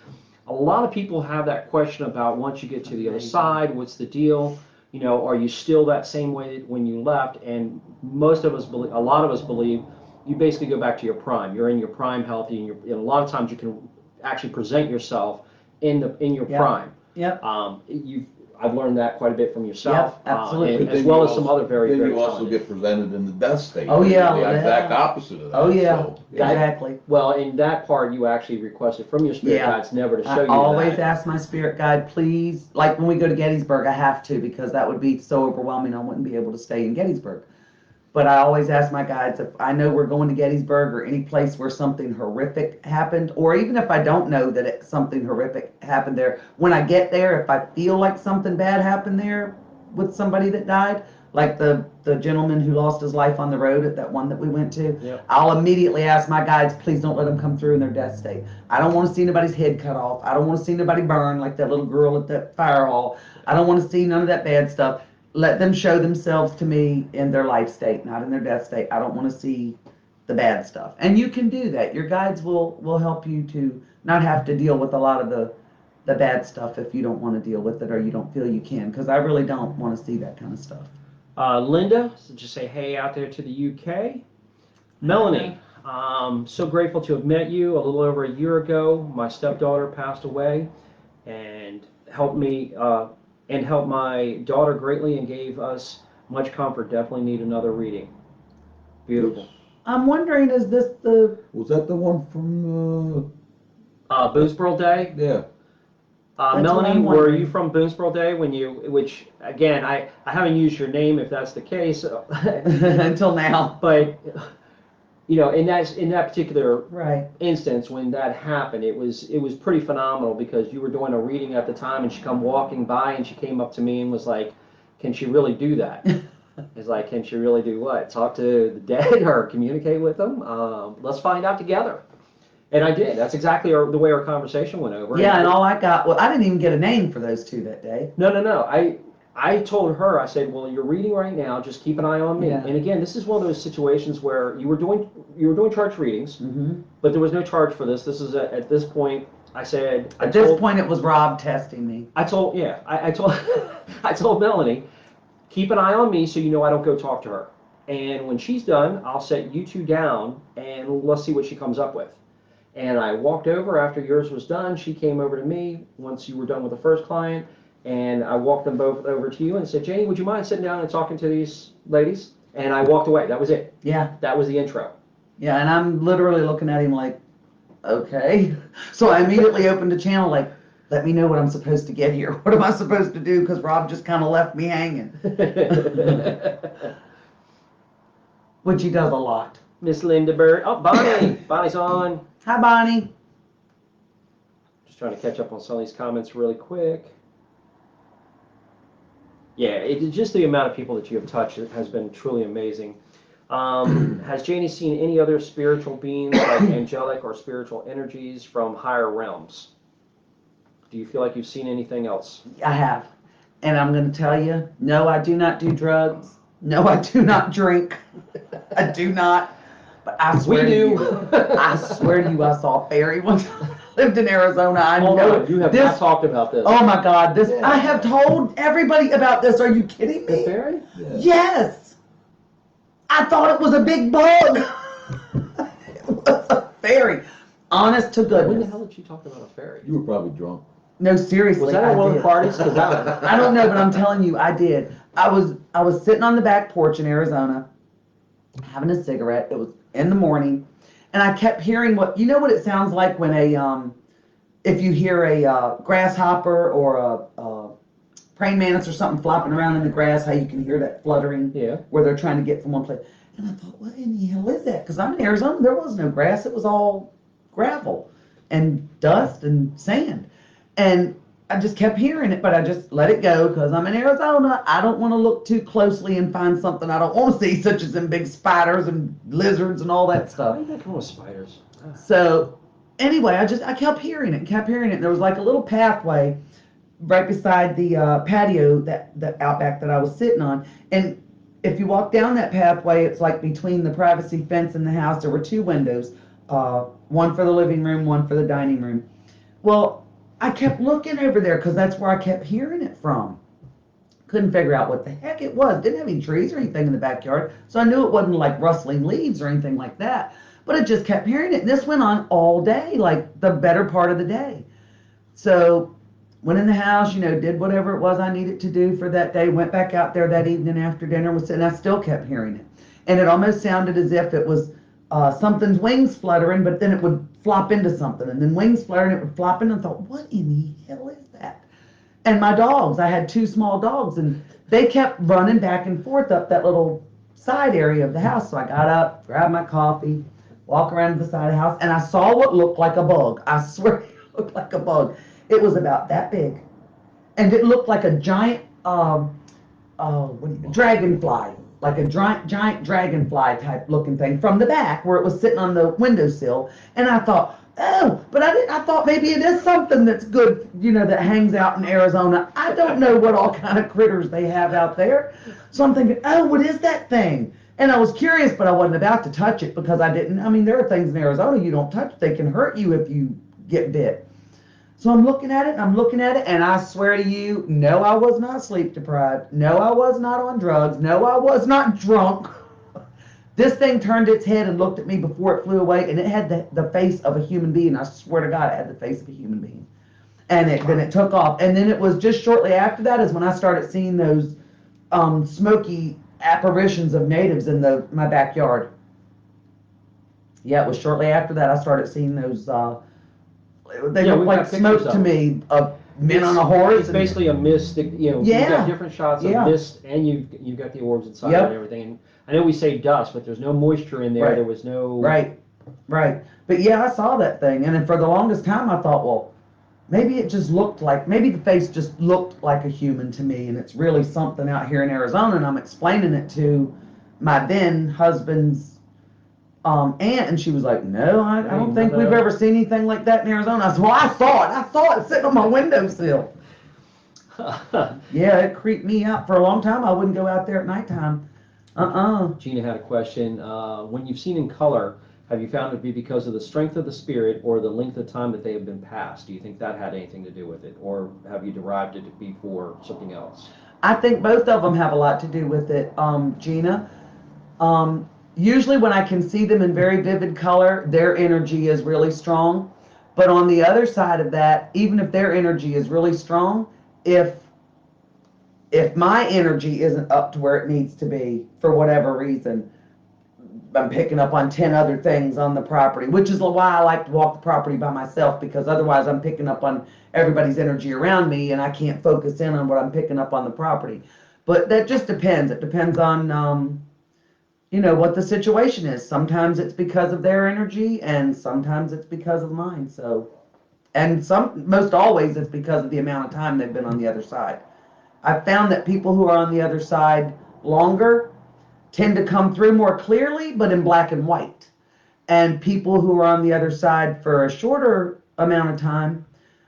S1: A lot of people have that question about, once you get to the other side, what's the deal? You know, are you still that same way when you left? And most of us believe, a lot of us believe, you basically go back to your prime. You're in your prime, healthy, and a lot of times you can actually present yourself in your prime.
S2: Yep.
S1: I've learned that quite a bit from yourself,
S2: yep, absolutely.
S1: as well as some other very
S3: Then
S1: great
S3: you also
S1: challenges.
S3: get presented in the death state.
S2: Oh, yeah.
S3: The exact opposite of that.
S2: Oh yeah,
S3: So,
S2: exactly.
S1: Well, in that part, you actually requested from your spirit guides never to show you that.
S2: I always ask my spirit guide, please, like when we go to Gettysburg, I have to, because that would be so overwhelming, I wouldn't be able to stay in Gettysburg. But I always ask my guides, if I know we're going to Gettysburg or any place where something horrific happened, or even if I don't know that something horrific happened there, when I get there, if I feel like something bad happened there with somebody that died, like the gentleman who lost his life on the road at that one that we went to, I'll immediately ask my guides, please don't let them come through in their death state. I don't want to see anybody's head cut off. I don't want to see anybody burn like that little girl at that fire hall. I don't want to see none of that bad stuff. Let them show themselves to me in their life state, not in their death state. I don't want to see the bad stuff. And you can do that. Your guides will help you to not have to deal with a lot of the bad stuff if you don't want to deal with it or you don't feel you can, because I really don't want to see that kind of stuff.
S1: Linda, just say hey out there to the UK. Melanie, so grateful to have met you a little over a year ago. My stepdaughter passed away and helped me and helped my daughter greatly and gave us much comfort. Definitely need another reading. Beautiful.
S2: I'm wondering, is this the...
S3: Was that the one from,
S1: Boonesboro Day.
S3: yeah.
S2: That's
S1: Melanie,
S2: what I'm
S1: were
S2: wondering.
S1: you from Boonesboro Day when you, which again, I haven't used your name if that's the case,
S2: until now?
S1: but in that particular
S2: Right.
S1: instance when that happened, it was pretty phenomenal because you were doing a reading at the time and she come walking by and she came up to me and was like, "Can she really do that?" It's like, "Can she really do what? Talk to the dead or communicate with them? Let's find out together." And I did. That's exactly the way our conversation went over.
S2: Yeah, and all I got, well, I didn't even get a name for those two that day.
S1: No. I told her, I said, "Well, you're reading right now. Just keep an eye on me."
S2: Yeah.
S1: And again, this is one of those situations where you were doing charge readings,
S2: Mm-hmm.
S1: but there was no charge for this. This is at this point. I said.
S2: At this point, it was Rob testing me.
S1: I told I told Melanie, keep an eye on me so you know I don't go talk to her. And when she's done, I'll set you two down and let's see what she comes up with. And I walked over after yours was done. She came over to me once you were done with the first client, and I walked them both over to you and said, "Janie, would you mind sitting down and talking to these ladies?" And I walked away. That was it.
S2: Yeah.
S1: That was the intro.
S2: Yeah, and I'm literally looking at him like, okay. So I immediately opened a channel like, let me know what I'm supposed to get here. What am I supposed to do? Because Rob just kind of left me hanging. Which he does a lot.
S1: Miss Linda Bird. Oh, Bonnie. Bonnie's on.
S2: Hi, Bonnie.
S1: Just trying to catch up on some of these comments really quick. Yeah, it's just the amount of people that you have touched has been truly amazing. Has Janie seen any other spiritual beings like angelic or spiritual energies from higher realms? Do you feel like you've seen anything else?
S2: I have. And I'm going to tell you, no, I do not do drugs. No, I do not drink. I do not. But I swear
S1: We
S2: to
S1: do.
S2: you, I swear to you, I saw a fairy once. I lived in Arizona. I
S1: Oh
S2: know
S1: no, you have
S2: this.
S1: not talked about this.
S2: Oh my God, this!
S3: Yeah.
S2: I have told everybody about this. Are you kidding
S1: The
S2: me?
S1: fairy?
S3: Yeah.
S2: Yes. I thought it was a big bug. It was a fairy. Honest to
S1: When the
S2: goodness.
S1: hell did you talk about a fairy?
S3: You were probably drunk.
S2: No, seriously.
S1: Was that
S2: I
S1: at one of
S2: did.
S1: the parties? 'Cause that-
S2: I don't know, but I'm telling you, I did. I was sitting on the back porch in Arizona, having a cigarette. It was in the morning, and I kept hearing what it sounds like when if you hear a grasshopper or a praying mantis or something flopping around in the grass, how you can hear that fluttering
S1: Yeah.
S2: where they're trying to get from one place. And I thought, what in the hell is that? Because I'm in Arizona, there was no grass. It was all gravel and dust and sand. And I just kept hearing it, but I just let it go because I'm in Arizona. I don't want to look too closely and find something I don't want to see, such as them big spiders and lizards and all that
S1: Why
S2: stuff.
S1: are you making with spiders? Ah.
S2: So anyway, I kept hearing it and kept hearing it. There was like a little pathway right beside the patio that out back that I was sitting on. And if you walk down that pathway, it's like between the privacy fence and the house, there were two windows, one for the living room, one for the dining room. Well, I kept looking over there because that's where I kept hearing it from. Couldn't figure out what the heck it was. Didn't have any trees or anything in the backyard, so I knew it wasn't like rustling leaves or anything like that. But I just kept hearing it. And this went on all day, like the better part of the day. So went in the house, did whatever it was I needed to do for that day, went back out there that evening after dinner, and I still kept hearing it. And it almost sounded as if it was something's wings fluttering, but then it would flop into something, and then wings fluttering, it would flop in, and I thought, what in the hell is that? And my dogs, I had two small dogs, and they kept running back and forth up that little side area of the house. So I got up, grabbed my coffee, walked around to the side of the house, and I saw what looked like a bug. I swear it looked like a bug. It was about that big. And it looked like a giant dragonfly, like a giant dragonfly type looking thing from the back where it was sitting on the windowsill. And I thought, oh, but I thought maybe it is something that's good, that hangs out in Arizona. I don't know what all kind of critters they have out there. So I'm thinking, oh, what is that thing? And I was curious, but I wasn't about to touch it because there are things in Arizona you don't touch. They can hurt you if you get bit. So I'm looking at it, and I swear to you, no, I was not sleep deprived. No, I was not on drugs. No, I was not drunk. This thing turned its head and looked at me before it flew away, and it had the face of a human being. I swear to God, it had the face of a human being. and then it took off. And then it was just shortly after that is when I started seeing those smoky apparitions of natives in my backyard. Yeah, it was shortly after that I started seeing those. They
S1: Yeah,
S2: look
S1: we've
S2: like
S1: got
S2: smoke
S1: pictures
S2: to
S1: of
S2: me of men on a horse.
S1: It's basically a mist. You've
S2: Yeah.
S1: got different shots of
S2: Yeah.
S1: mist, and you've got the orbs inside
S2: Yep.
S1: and everything. And I know we say dust, but there's no moisture in there.
S2: Right.
S1: There was no.
S2: Right. But yeah, I saw that thing, and then for the longest time I thought, well, maybe it just looked like, maybe the face just looked like a human to me, and it's really something out here in Arizona, and I'm explaining it to my then husband's aunt, and she was like, no, I don't think we've ever seen anything like that in Arizona. I said, well, I saw it sitting on my windowsill. Yeah, it creeped me out for a long time. I wouldn't go out there at nighttime.
S1: Gina had a question. When you've seen in color, have you found it to be because of the strength of the spirit or the length of time that they have been passed? Do you think that had anything to do with it, or have you derived it to be for something else?
S2: I think both of them have a lot to do with it, Gina. Usually when I can see them in very vivid color, their energy is really strong. But on the other side of that, even if their energy is really strong, if my energy isn't up to where it needs to be for whatever reason, I'm picking up on 10 other things on the property, which is why I like to walk the property by myself, because otherwise I'm picking up on everybody's energy around me and I can't focus in on what I'm picking up on the property. But that just depends. It depends on what the situation is. Sometimes it's because of their energy, and sometimes it's because of mine. So, and most always it's because of the amount of time they've been on the other side. I've found that people who are on the other side longer tend to come through more clearly, but in black and white. And people who are on the other side for a shorter amount of time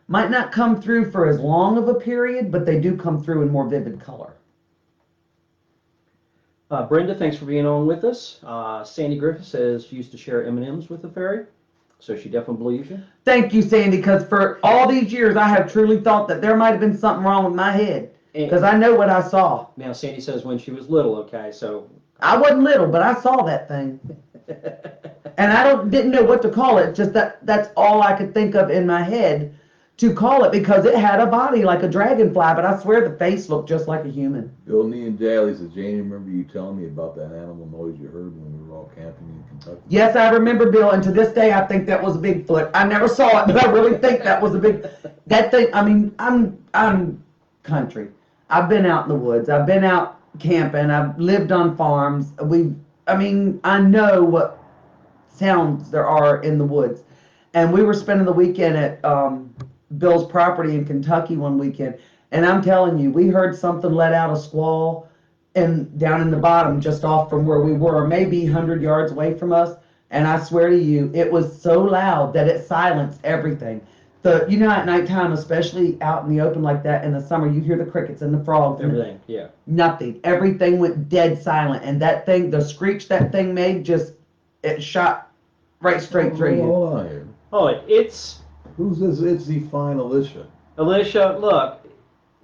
S2: might not come through for as long of a period, but they do come through in more vivid color.
S1: Brenda, thanks for being on with us. Sandy Griffith says she used to share M&Ms with the fairy, so she definitely believes you.
S2: Thank you, Sandy, because for all these years I have truly thought that there might have been something wrong with my head, because I know what I saw.
S1: Now, Sandy says when she was little, okay, so...
S2: I wasn't little, but I saw that thing. And I didn't know what to call it, just that's all I could think of in my head to call it, because it had a body like a dragonfly, but I swear the face looked just like a human.
S3: Bill and Jally says, Janie, remember you telling me about that animal noise you heard when we were all camping in Kentucky?
S2: Yes, I remember, Bill, and to this day I think that was a Bigfoot. I never saw it, but I really think that was that thing. I mean, I'm country. I've been out in the woods. I've been out camping. I've lived on farms. I know what sounds there are in the woods. And we were spending the weekend at Bill's property in Kentucky one weekend, and I'm telling you, we heard something let out a squall down in the bottom, just off from where we were, maybe 100 yards away from us. And I swear to you, it was so loud that it silenced everything. At nighttime, especially out in the open like that in the summer, you hear the crickets and the frogs.
S1: Everything, yeah.
S2: Nothing. Everything went dead silent, and that thing, the screech that thing made, it shot right straight through you.
S3: Hold on here.
S1: Oh, it's...
S3: Who's this itsy fine Alicia?
S1: Alicia, look,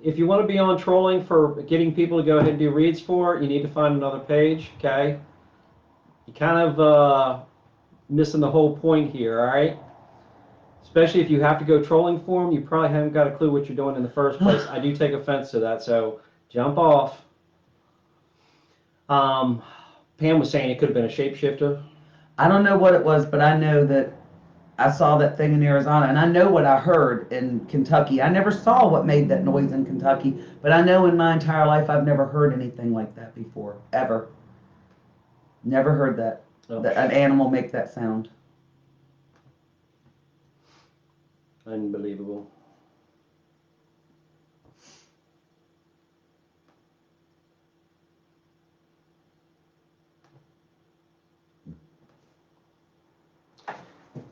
S1: if you want to be on trolling for getting people to go ahead and do reads for, you need to find another page, okay? You kind of missing the whole point here, all right? Especially if you have to go trolling for them, you probably haven't got a clue what you're doing in the first place. I do take offense to that, so jump off. Pam was saying it could have been a shapeshifter.
S2: I don't know what it was, but I know that I saw that thing in Arizona, and I know what I heard in Kentucky. I never saw what made that noise in Kentucky, but I know in my entire life I've never heard anything like that before, ever. Never heard that an animal make that sound.
S1: Unbelievable.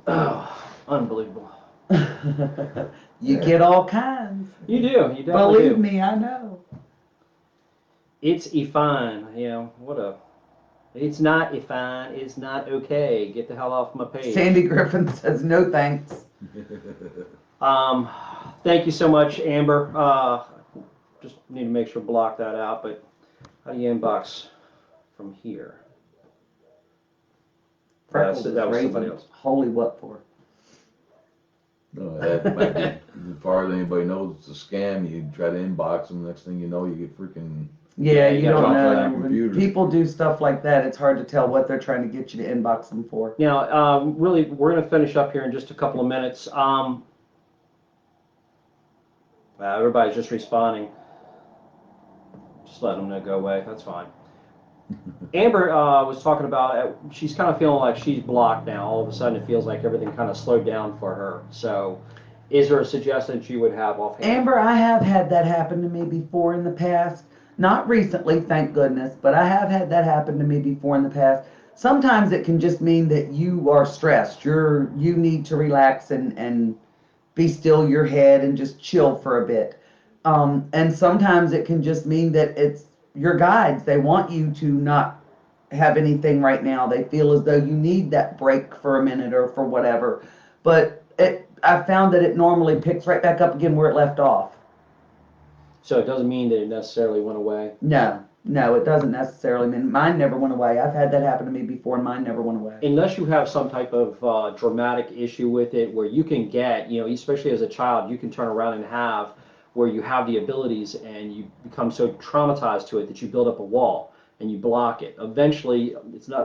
S1: Oh, unbelievable.
S2: You get all kinds.
S1: You do. You definitely
S2: Believe
S1: do.
S2: me, I know.
S1: It's fine. It's not fine. It's not okay. Get the hell off my page.
S2: Sandy Griffin says no thanks.
S1: Thank you so much, Amber. Just need to make sure to block that out, but how do you inbox from here? That was somebody else.
S2: Holy what for?
S3: No, that might be, as far as anybody knows, it's a scam. You try to inbox them, next thing you know, you get freaking
S2: Yeah,
S1: you
S2: you
S1: gotta
S2: don't
S3: junk on
S2: know.
S3: your
S2: When
S3: computer.
S2: people do stuff like that, it's hard to tell what they're trying to get you to inbox them for.
S1: Now, really, we're going to finish up here in just a couple of minutes. Everybody's just responding. Just let them know go away. That's fine. Amber was talking about she's kind of feeling like she's blocked now. All of a sudden, it feels like everything kind of slowed down for her. So, is there a suggestion she would have offhand?
S2: Amber, I have had that happen to me before in the past. Not recently, thank goodness, but I have had that happen to me before in the past. Sometimes it can just mean that you are stressed. You need to relax and be still your head and just chill for a bit. And sometimes it can just mean that it's your guides. They want you to not have anything right now. They feel as though you need that break for a minute or for whatever. But I found that it normally picks right back up again where it left off.
S1: So it doesn't mean that it necessarily went away.
S2: No, it doesn't necessarily mean mine never went away. I've had that happen to me before, and mine never went away.
S1: Unless you have some type of dramatic issue with it, where you can get, especially as a child, you can turn around and have where you have the abilities and you become so traumatized to it that you build up a wall and you block it. Eventually,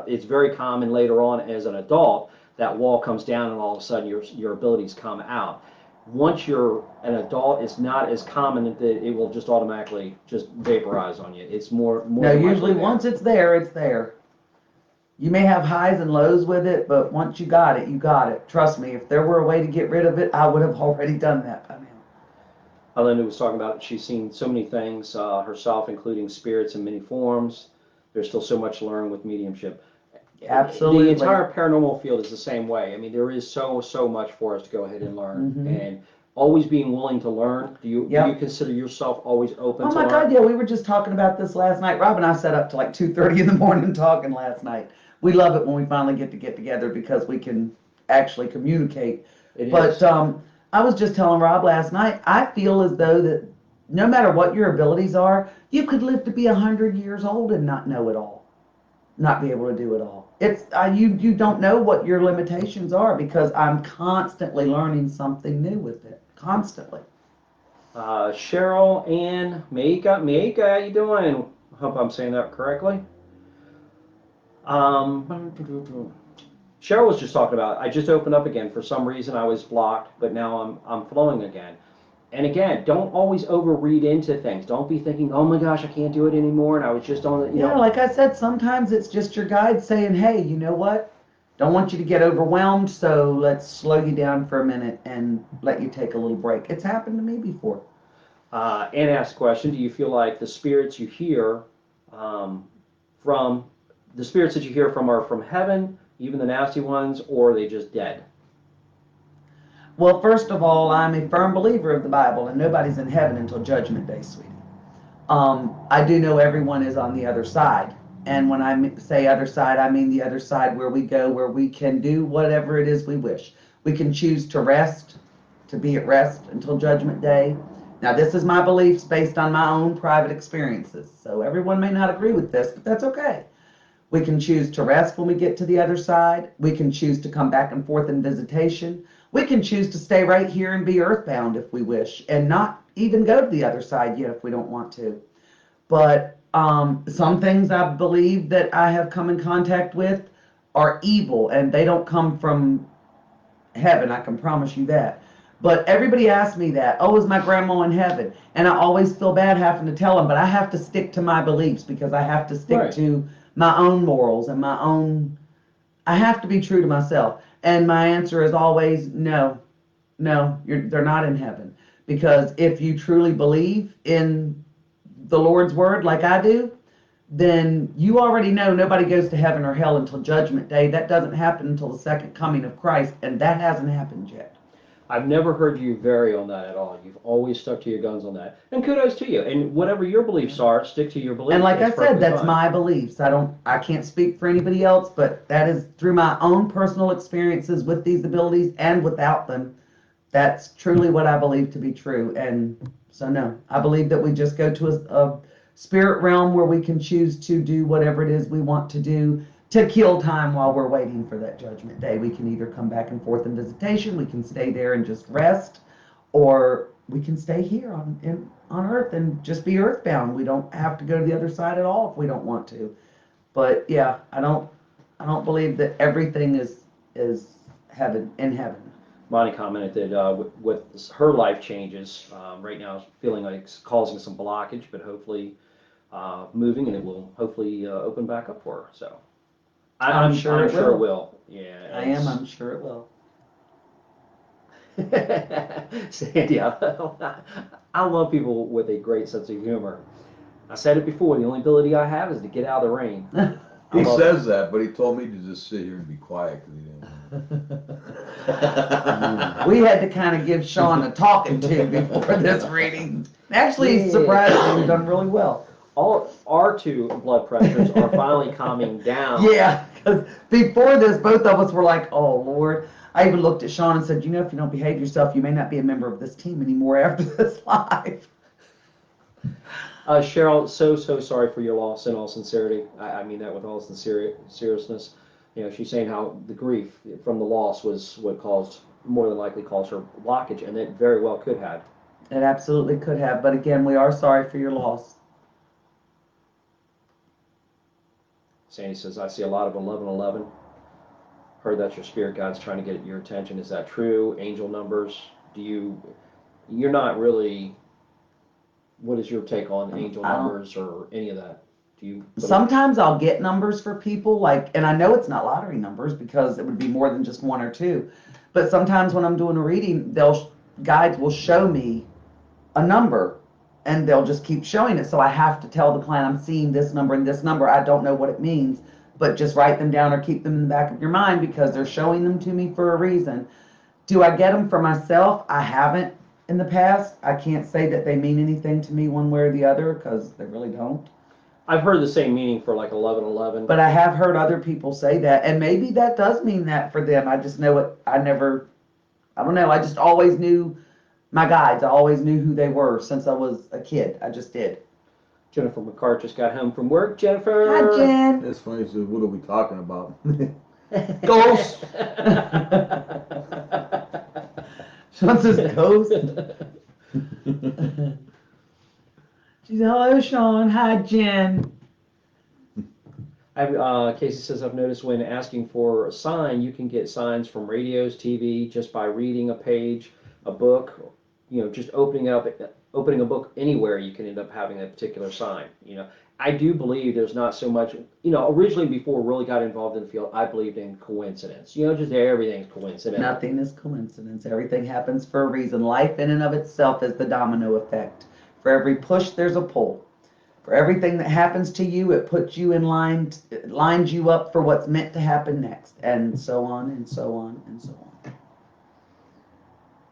S1: it's very common later on as an adult that wall comes down and all of a sudden your abilities come out. Once you're an adult, it's not as common that it will just automatically just vaporize on you. It's more
S2: No,
S1: than
S2: usually
S1: likely
S2: once it's there, it's there. You may have highs and lows with it, but once you got it, you got it. Trust me, if there were a way to get rid of it, I would have already done that by now.
S1: Linda was talking about she's seen so many things herself, including spirits in many forms. There's still so much to learn with mediumship.
S2: Absolutely.
S1: The entire paranormal field is the same way. I mean, there is so much for us to go ahead and learn, and always being willing to learn. Do you consider yourself always open to learn?
S2: Oh my God, yeah, we were just talking about this last night. Rob and I sat up to like 2:30 in the morning talking last night. We love it when we finally get together because we can actually communicate. But I was just telling Rob last night, I feel as though that no matter what your abilities are, you could live to be 100 years old and not know it all, not be able to do it all. It's you don't know what your limitations are because I'm constantly learning something new with it, constantly.
S1: Cheryl Ann Maika, how you doing? Hope I'm saying that correctly. Cheryl was just talking about, I just opened up again. For some reason I was blocked, but now I'm flowing again. And again, don't always overread into things. Don't be thinking, oh my gosh, I can't do it anymore. And I was just on the,
S2: Yeah, like I said, sometimes it's just your guide saying, hey, you know what? Don't want you to get overwhelmed, so let's slow you down for a minute and let you take a little break. It's happened to me before.
S1: Ann asked a question, do you feel like the spirits you hear the spirits that you hear from are from heaven, even the nasty ones, or are they just dead?
S2: Well, first of all, I'm a firm believer of the Bible, and nobody's in heaven until Judgment Day, sweetie. I do know everyone is on the other side. And when I say other side, I mean the other side where we go, where we can do whatever it is we wish. We can choose to rest, to be at rest until Judgment Day. Now, this is my beliefs based on my own private experiences. So everyone may not agree with this, but that's okay. We can choose to rest when we get to the other side. We can choose to come back and forth in visitation. We can choose to stay right here and be earthbound if we wish, and not even go to the other side yet if we don't want to. But some things I believe that I have come in contact with are evil, and they don't come from heaven, I can promise you that. But everybody asks me that, oh, is my grandma in heaven? And I always feel bad having to tell them, but I have to stick to my beliefs because I have to stick to my own morals and I have to be true to myself. And my answer is always no, they're not in heaven. Because if you truly believe in the Lord's word like I do, then you already know nobody goes to heaven or hell until Judgment Day. That doesn't happen until the second coming of Christ, and that hasn't happened yet.
S1: I've never heard you vary on that at all. You've always stuck to your guns on that. And kudos to you. And whatever your beliefs are, stick to your beliefs.
S2: And like I said, that's my beliefs. I can't speak for anybody else, but that is through my own personal experiences with these abilities and without them. That's truly what I believe to be true. And so no, I believe that we just go to a spirit realm where we can choose to do whatever it is we want to do to kill time while we're waiting for that judgment day. We can either come back and forth in visitation, we can stay there and just rest, or we can stay here on Earth and just be earthbound. We don't have to go to the other side at all if we don't want to. But yeah, I don't believe that everything is heaven in heaven.
S1: Monty commented that with her life changes, right now it's feeling like it's causing some blockage, but hopefully moving, and it will hopefully open back up for her. So I'm sure it will. Yeah,
S2: I'm sure it will.
S1: Sandy, I love people with a great sense of humor. I said it before, the only ability I have is to get out of the rain.
S3: He says that, but he told me to just sit here and be quiet because he didn't.
S2: We had to kind of give Shawn a talking to before this reading. Actually, surprisingly, done really well.
S1: All our two blood pressures are finally calming down.
S2: Yeah, because before this, both of us were like, oh, Lord. I even looked at Shawn and said, you know, if you don't behave yourself, you may not be a member of this team anymore after this live.
S1: Cheryl, so sorry for your loss in all sincerity. I mean that with all seriousness. You know, she's saying how the grief from the loss was what more than likely caused her blockage, and it very well could have.
S2: It absolutely could have, but again, we are sorry for your loss.
S1: Sandy says, I see a lot of 1111. Heard that your spirit guide's trying to get your attention. Is that true? Angel numbers? You're not really, what is your take on angel numbers or any of that?
S2: Sometimes I'll get numbers for people, and I know it's not lottery numbers because it would be more than just one or two. But sometimes when I'm doing a reading, guides will show me a number, and they'll just keep showing it. So I have to tell the client, I'm seeing this number and this number. I don't know what it means, but just write them down or keep them in the back of your mind because they're showing them to me for a reason. Do I get them for myself? I haven't in the past. I can't say that they mean anything to me one way or the other because they really don't.
S1: I've heard the same meaning for like 1111.
S2: But I have heard other people say that, and maybe that does mean that for them. I just know it. I don't know. I just always knew my guides. I always knew who they were since I was a kid. I just did.
S1: Jennifer McCart just got home from work. Jennifer.
S2: Hi, Jen.
S3: It's funny. So what are we talking about?
S2: Ghost. Shawn says ghost. She said, hello, Shawn. Hi, Jen.
S1: Casey says, I've noticed when asking for a sign, you can get signs from radios, TV, just by reading a page, a book, just opening a book anywhere, you can end up having a particular sign. I do believe there's not so much, originally before we really got involved in the field, I believed in coincidence. Just everything's coincidence.
S2: Nothing is coincidence. Everything happens for a reason. Life in and of itself is the domino effect. For every push, there's a pull. For everything that happens to you, it puts you in line, it lines you up for what's meant to happen next, and so on and so on and so on.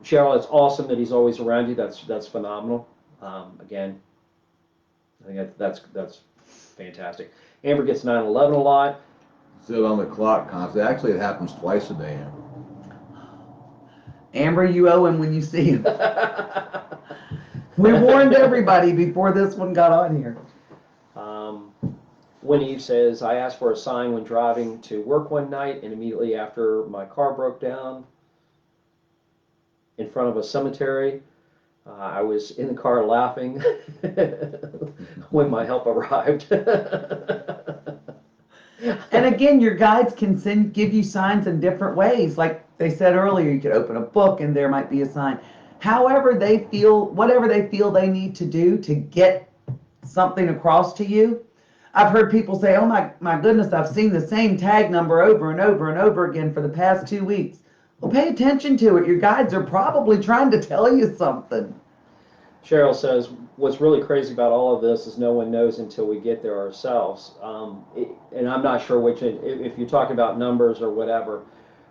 S1: Cheryl, it's awesome that he's always around you. That's phenomenal. Again, I think that's fantastic. Amber gets 9/11 a lot.
S3: Sit on the clock constantly. Actually, it happens twice a day, Amber.
S2: Amber, you owe him when you see him. We warned everybody before this one got on here.
S1: Winnie says, I asked for a sign when driving to work one night, and immediately after my car broke down in front of a cemetery, I was in the car laughing when my help arrived.
S2: And again, your guides can give you signs in different ways. Like they said earlier, you could open a book and there might be a sign. However they feel, whatever they feel they need to do to get something across to you. I've heard people say, oh my goodness, I've seen the same tag number over and over and over again for the past 2 weeks. Well, pay attention to it. Your guides are probably trying to tell you something.
S1: Cheryl says, what's really crazy about all of this is no one knows until we get there ourselves. And I'm not sure if you're talking about numbers or whatever,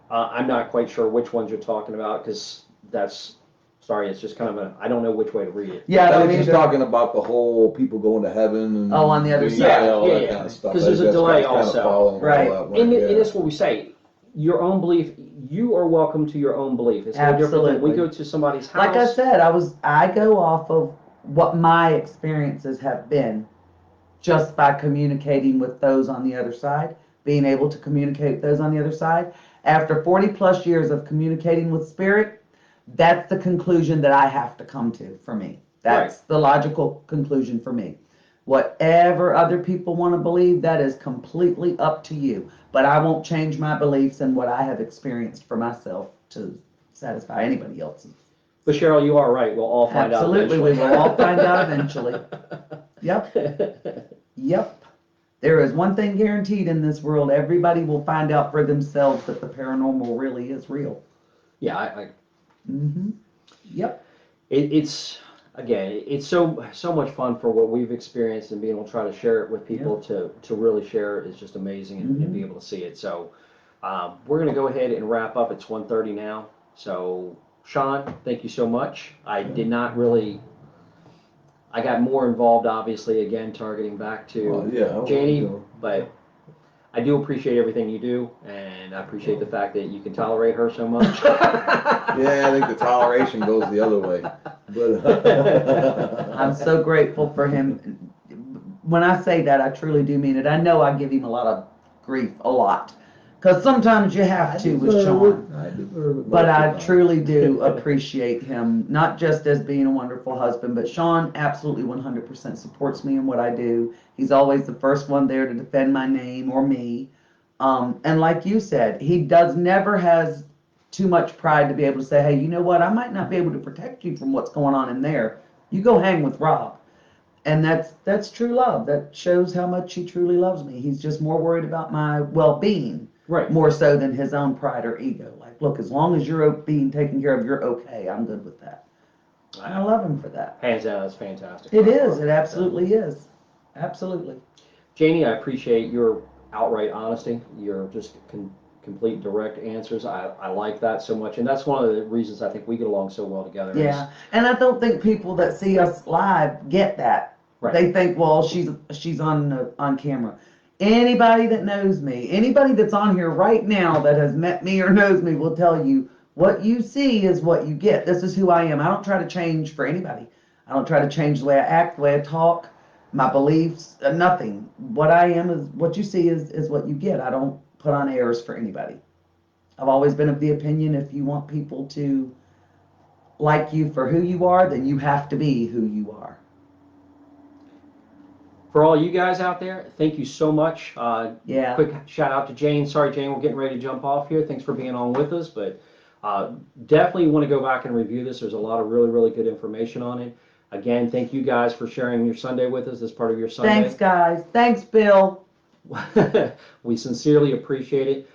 S1: I'm not quite sure which ones you're talking about because it's just kind of I don't know which way to read it.
S2: Yeah,
S3: I was just talking about the whole people going to heaven and
S2: on the other side.
S3: all that kind of stuff.
S1: Because there's a delay also.
S2: Right.
S1: And that's what we say. Your own belief, you are welcome to your own belief. It's no different than we go to somebody's house.
S2: Like I said, I go off of what my experiences have been just by communicating with those on the other side. being able to communicate with those on the other side. After 40 plus years of communicating with spirit, that's the conclusion that I have to come to for me. That's the logical conclusion for me. Whatever other people want to believe, that is completely up to you. But I won't change my beliefs and what I have experienced for myself to satisfy anybody else's.
S1: But Cheryl, you are right. We'll all find out
S2: Absolutely,
S1: eventually.
S2: we will all find out eventually. Yep. Yep. There is one thing guaranteed in this world. Everybody will find out for themselves that the paranormal really is real.
S1: Yeah,
S2: Mm-hmm. Yep.
S1: it's again, it's so much fun for what we've experienced, and being able to try to share it with people to really share it is just amazing, and be able to see it. So we're going to go ahead and wrap up. It's 1:30 now. So Shawn, thank you so much. I did not really. I got more involved, obviously, again, targeting back to Janie, but I do appreciate everything you do, and I appreciate the fact that you can tolerate her so much.
S3: Yeah, I think the toleration goes the other way. But
S2: I'm so grateful for him. When I say that, I truly do mean it. I know I give him a lot of grief, a lot. Because sometimes you have to with Shawn.
S3: I deserve it.
S2: But I truly do appreciate him, not just as being a wonderful husband, but Shawn absolutely 100% supports me in what I do. He's always the first one there to defend my name or me. And like you said, he never has too much pride to be able to say, hey, you know what? I might not be able to protect you from what's going on in there. You go hang with Rob. And that's true love. That shows how much he truly loves me. He's just more worried about my well-being.
S1: Right.
S2: More so than his own pride or ego. Like, look, as long as you're being taken care of, you're okay. I'm good with that. And I love him for that.
S1: Hands down, that's fantastic.
S2: It is. It absolutely is. Absolutely.
S1: Janie, I appreciate your outright honesty. Your just complete, direct answers. I like that so much, and that's one of the reasons I think we get along so well together.
S2: Yeah, and I don't think people that see us live get that.
S1: Right.
S2: They think, well, she's on camera. Anybody that knows me, anybody that's on here right now that has met me or knows me will tell you what you see is what you get. This is who I am. I don't try to change for anybody. I don't try to change the way I act, the way I talk, my beliefs, nothing. What I am is what you see is what you get. I don't put on airs for anybody. I've always been of the opinion if you want people to like you for who you are, then you have to be who you are.
S1: For all you guys out there, thank you so much.
S2: Yeah.
S1: Quick shout out to Jane. Sorry, Jane, we're getting ready to jump off here. Thanks for being on with us, but definitely want to go back and review this. There's a lot of really, really good information on it. Again, thank you guys for sharing your Sunday with us as part of your Sunday.
S2: Thanks, guys. Thanks, Bill.
S1: We sincerely appreciate it.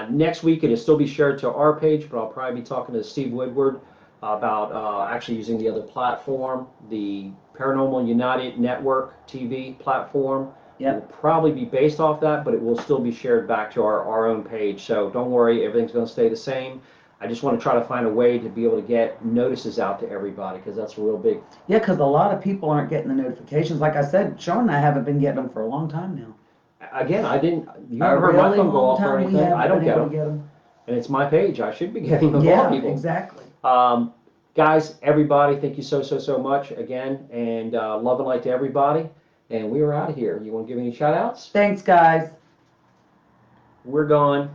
S1: Next week, it'll still be shared to our page, but I'll probably be talking to Steve Woodward about actually using the other platform, the Paranormal United Network TV platform.
S2: Yep.
S1: It will probably be based off that, but it will still be shared back to our own page. So don't worry, everything's going to stay the same. I just want to try to find a way to be able to get notices out to everybody, because that's real big.
S2: Yeah, because a lot of people aren't getting the notifications. Like I said, Shawn and I haven't been getting them for a long time now.
S1: Again, I didn't. You haven't heard my phone go off or anything. I don't get them. And it's my page. I should be getting them.
S2: Yeah,
S1: all people.
S2: Exactly.
S1: Guys, everybody, thank you so much again, and love and light to everybody. And we are out of here. You want to give any shout outs?
S2: Thanks, guys.
S1: We're gone.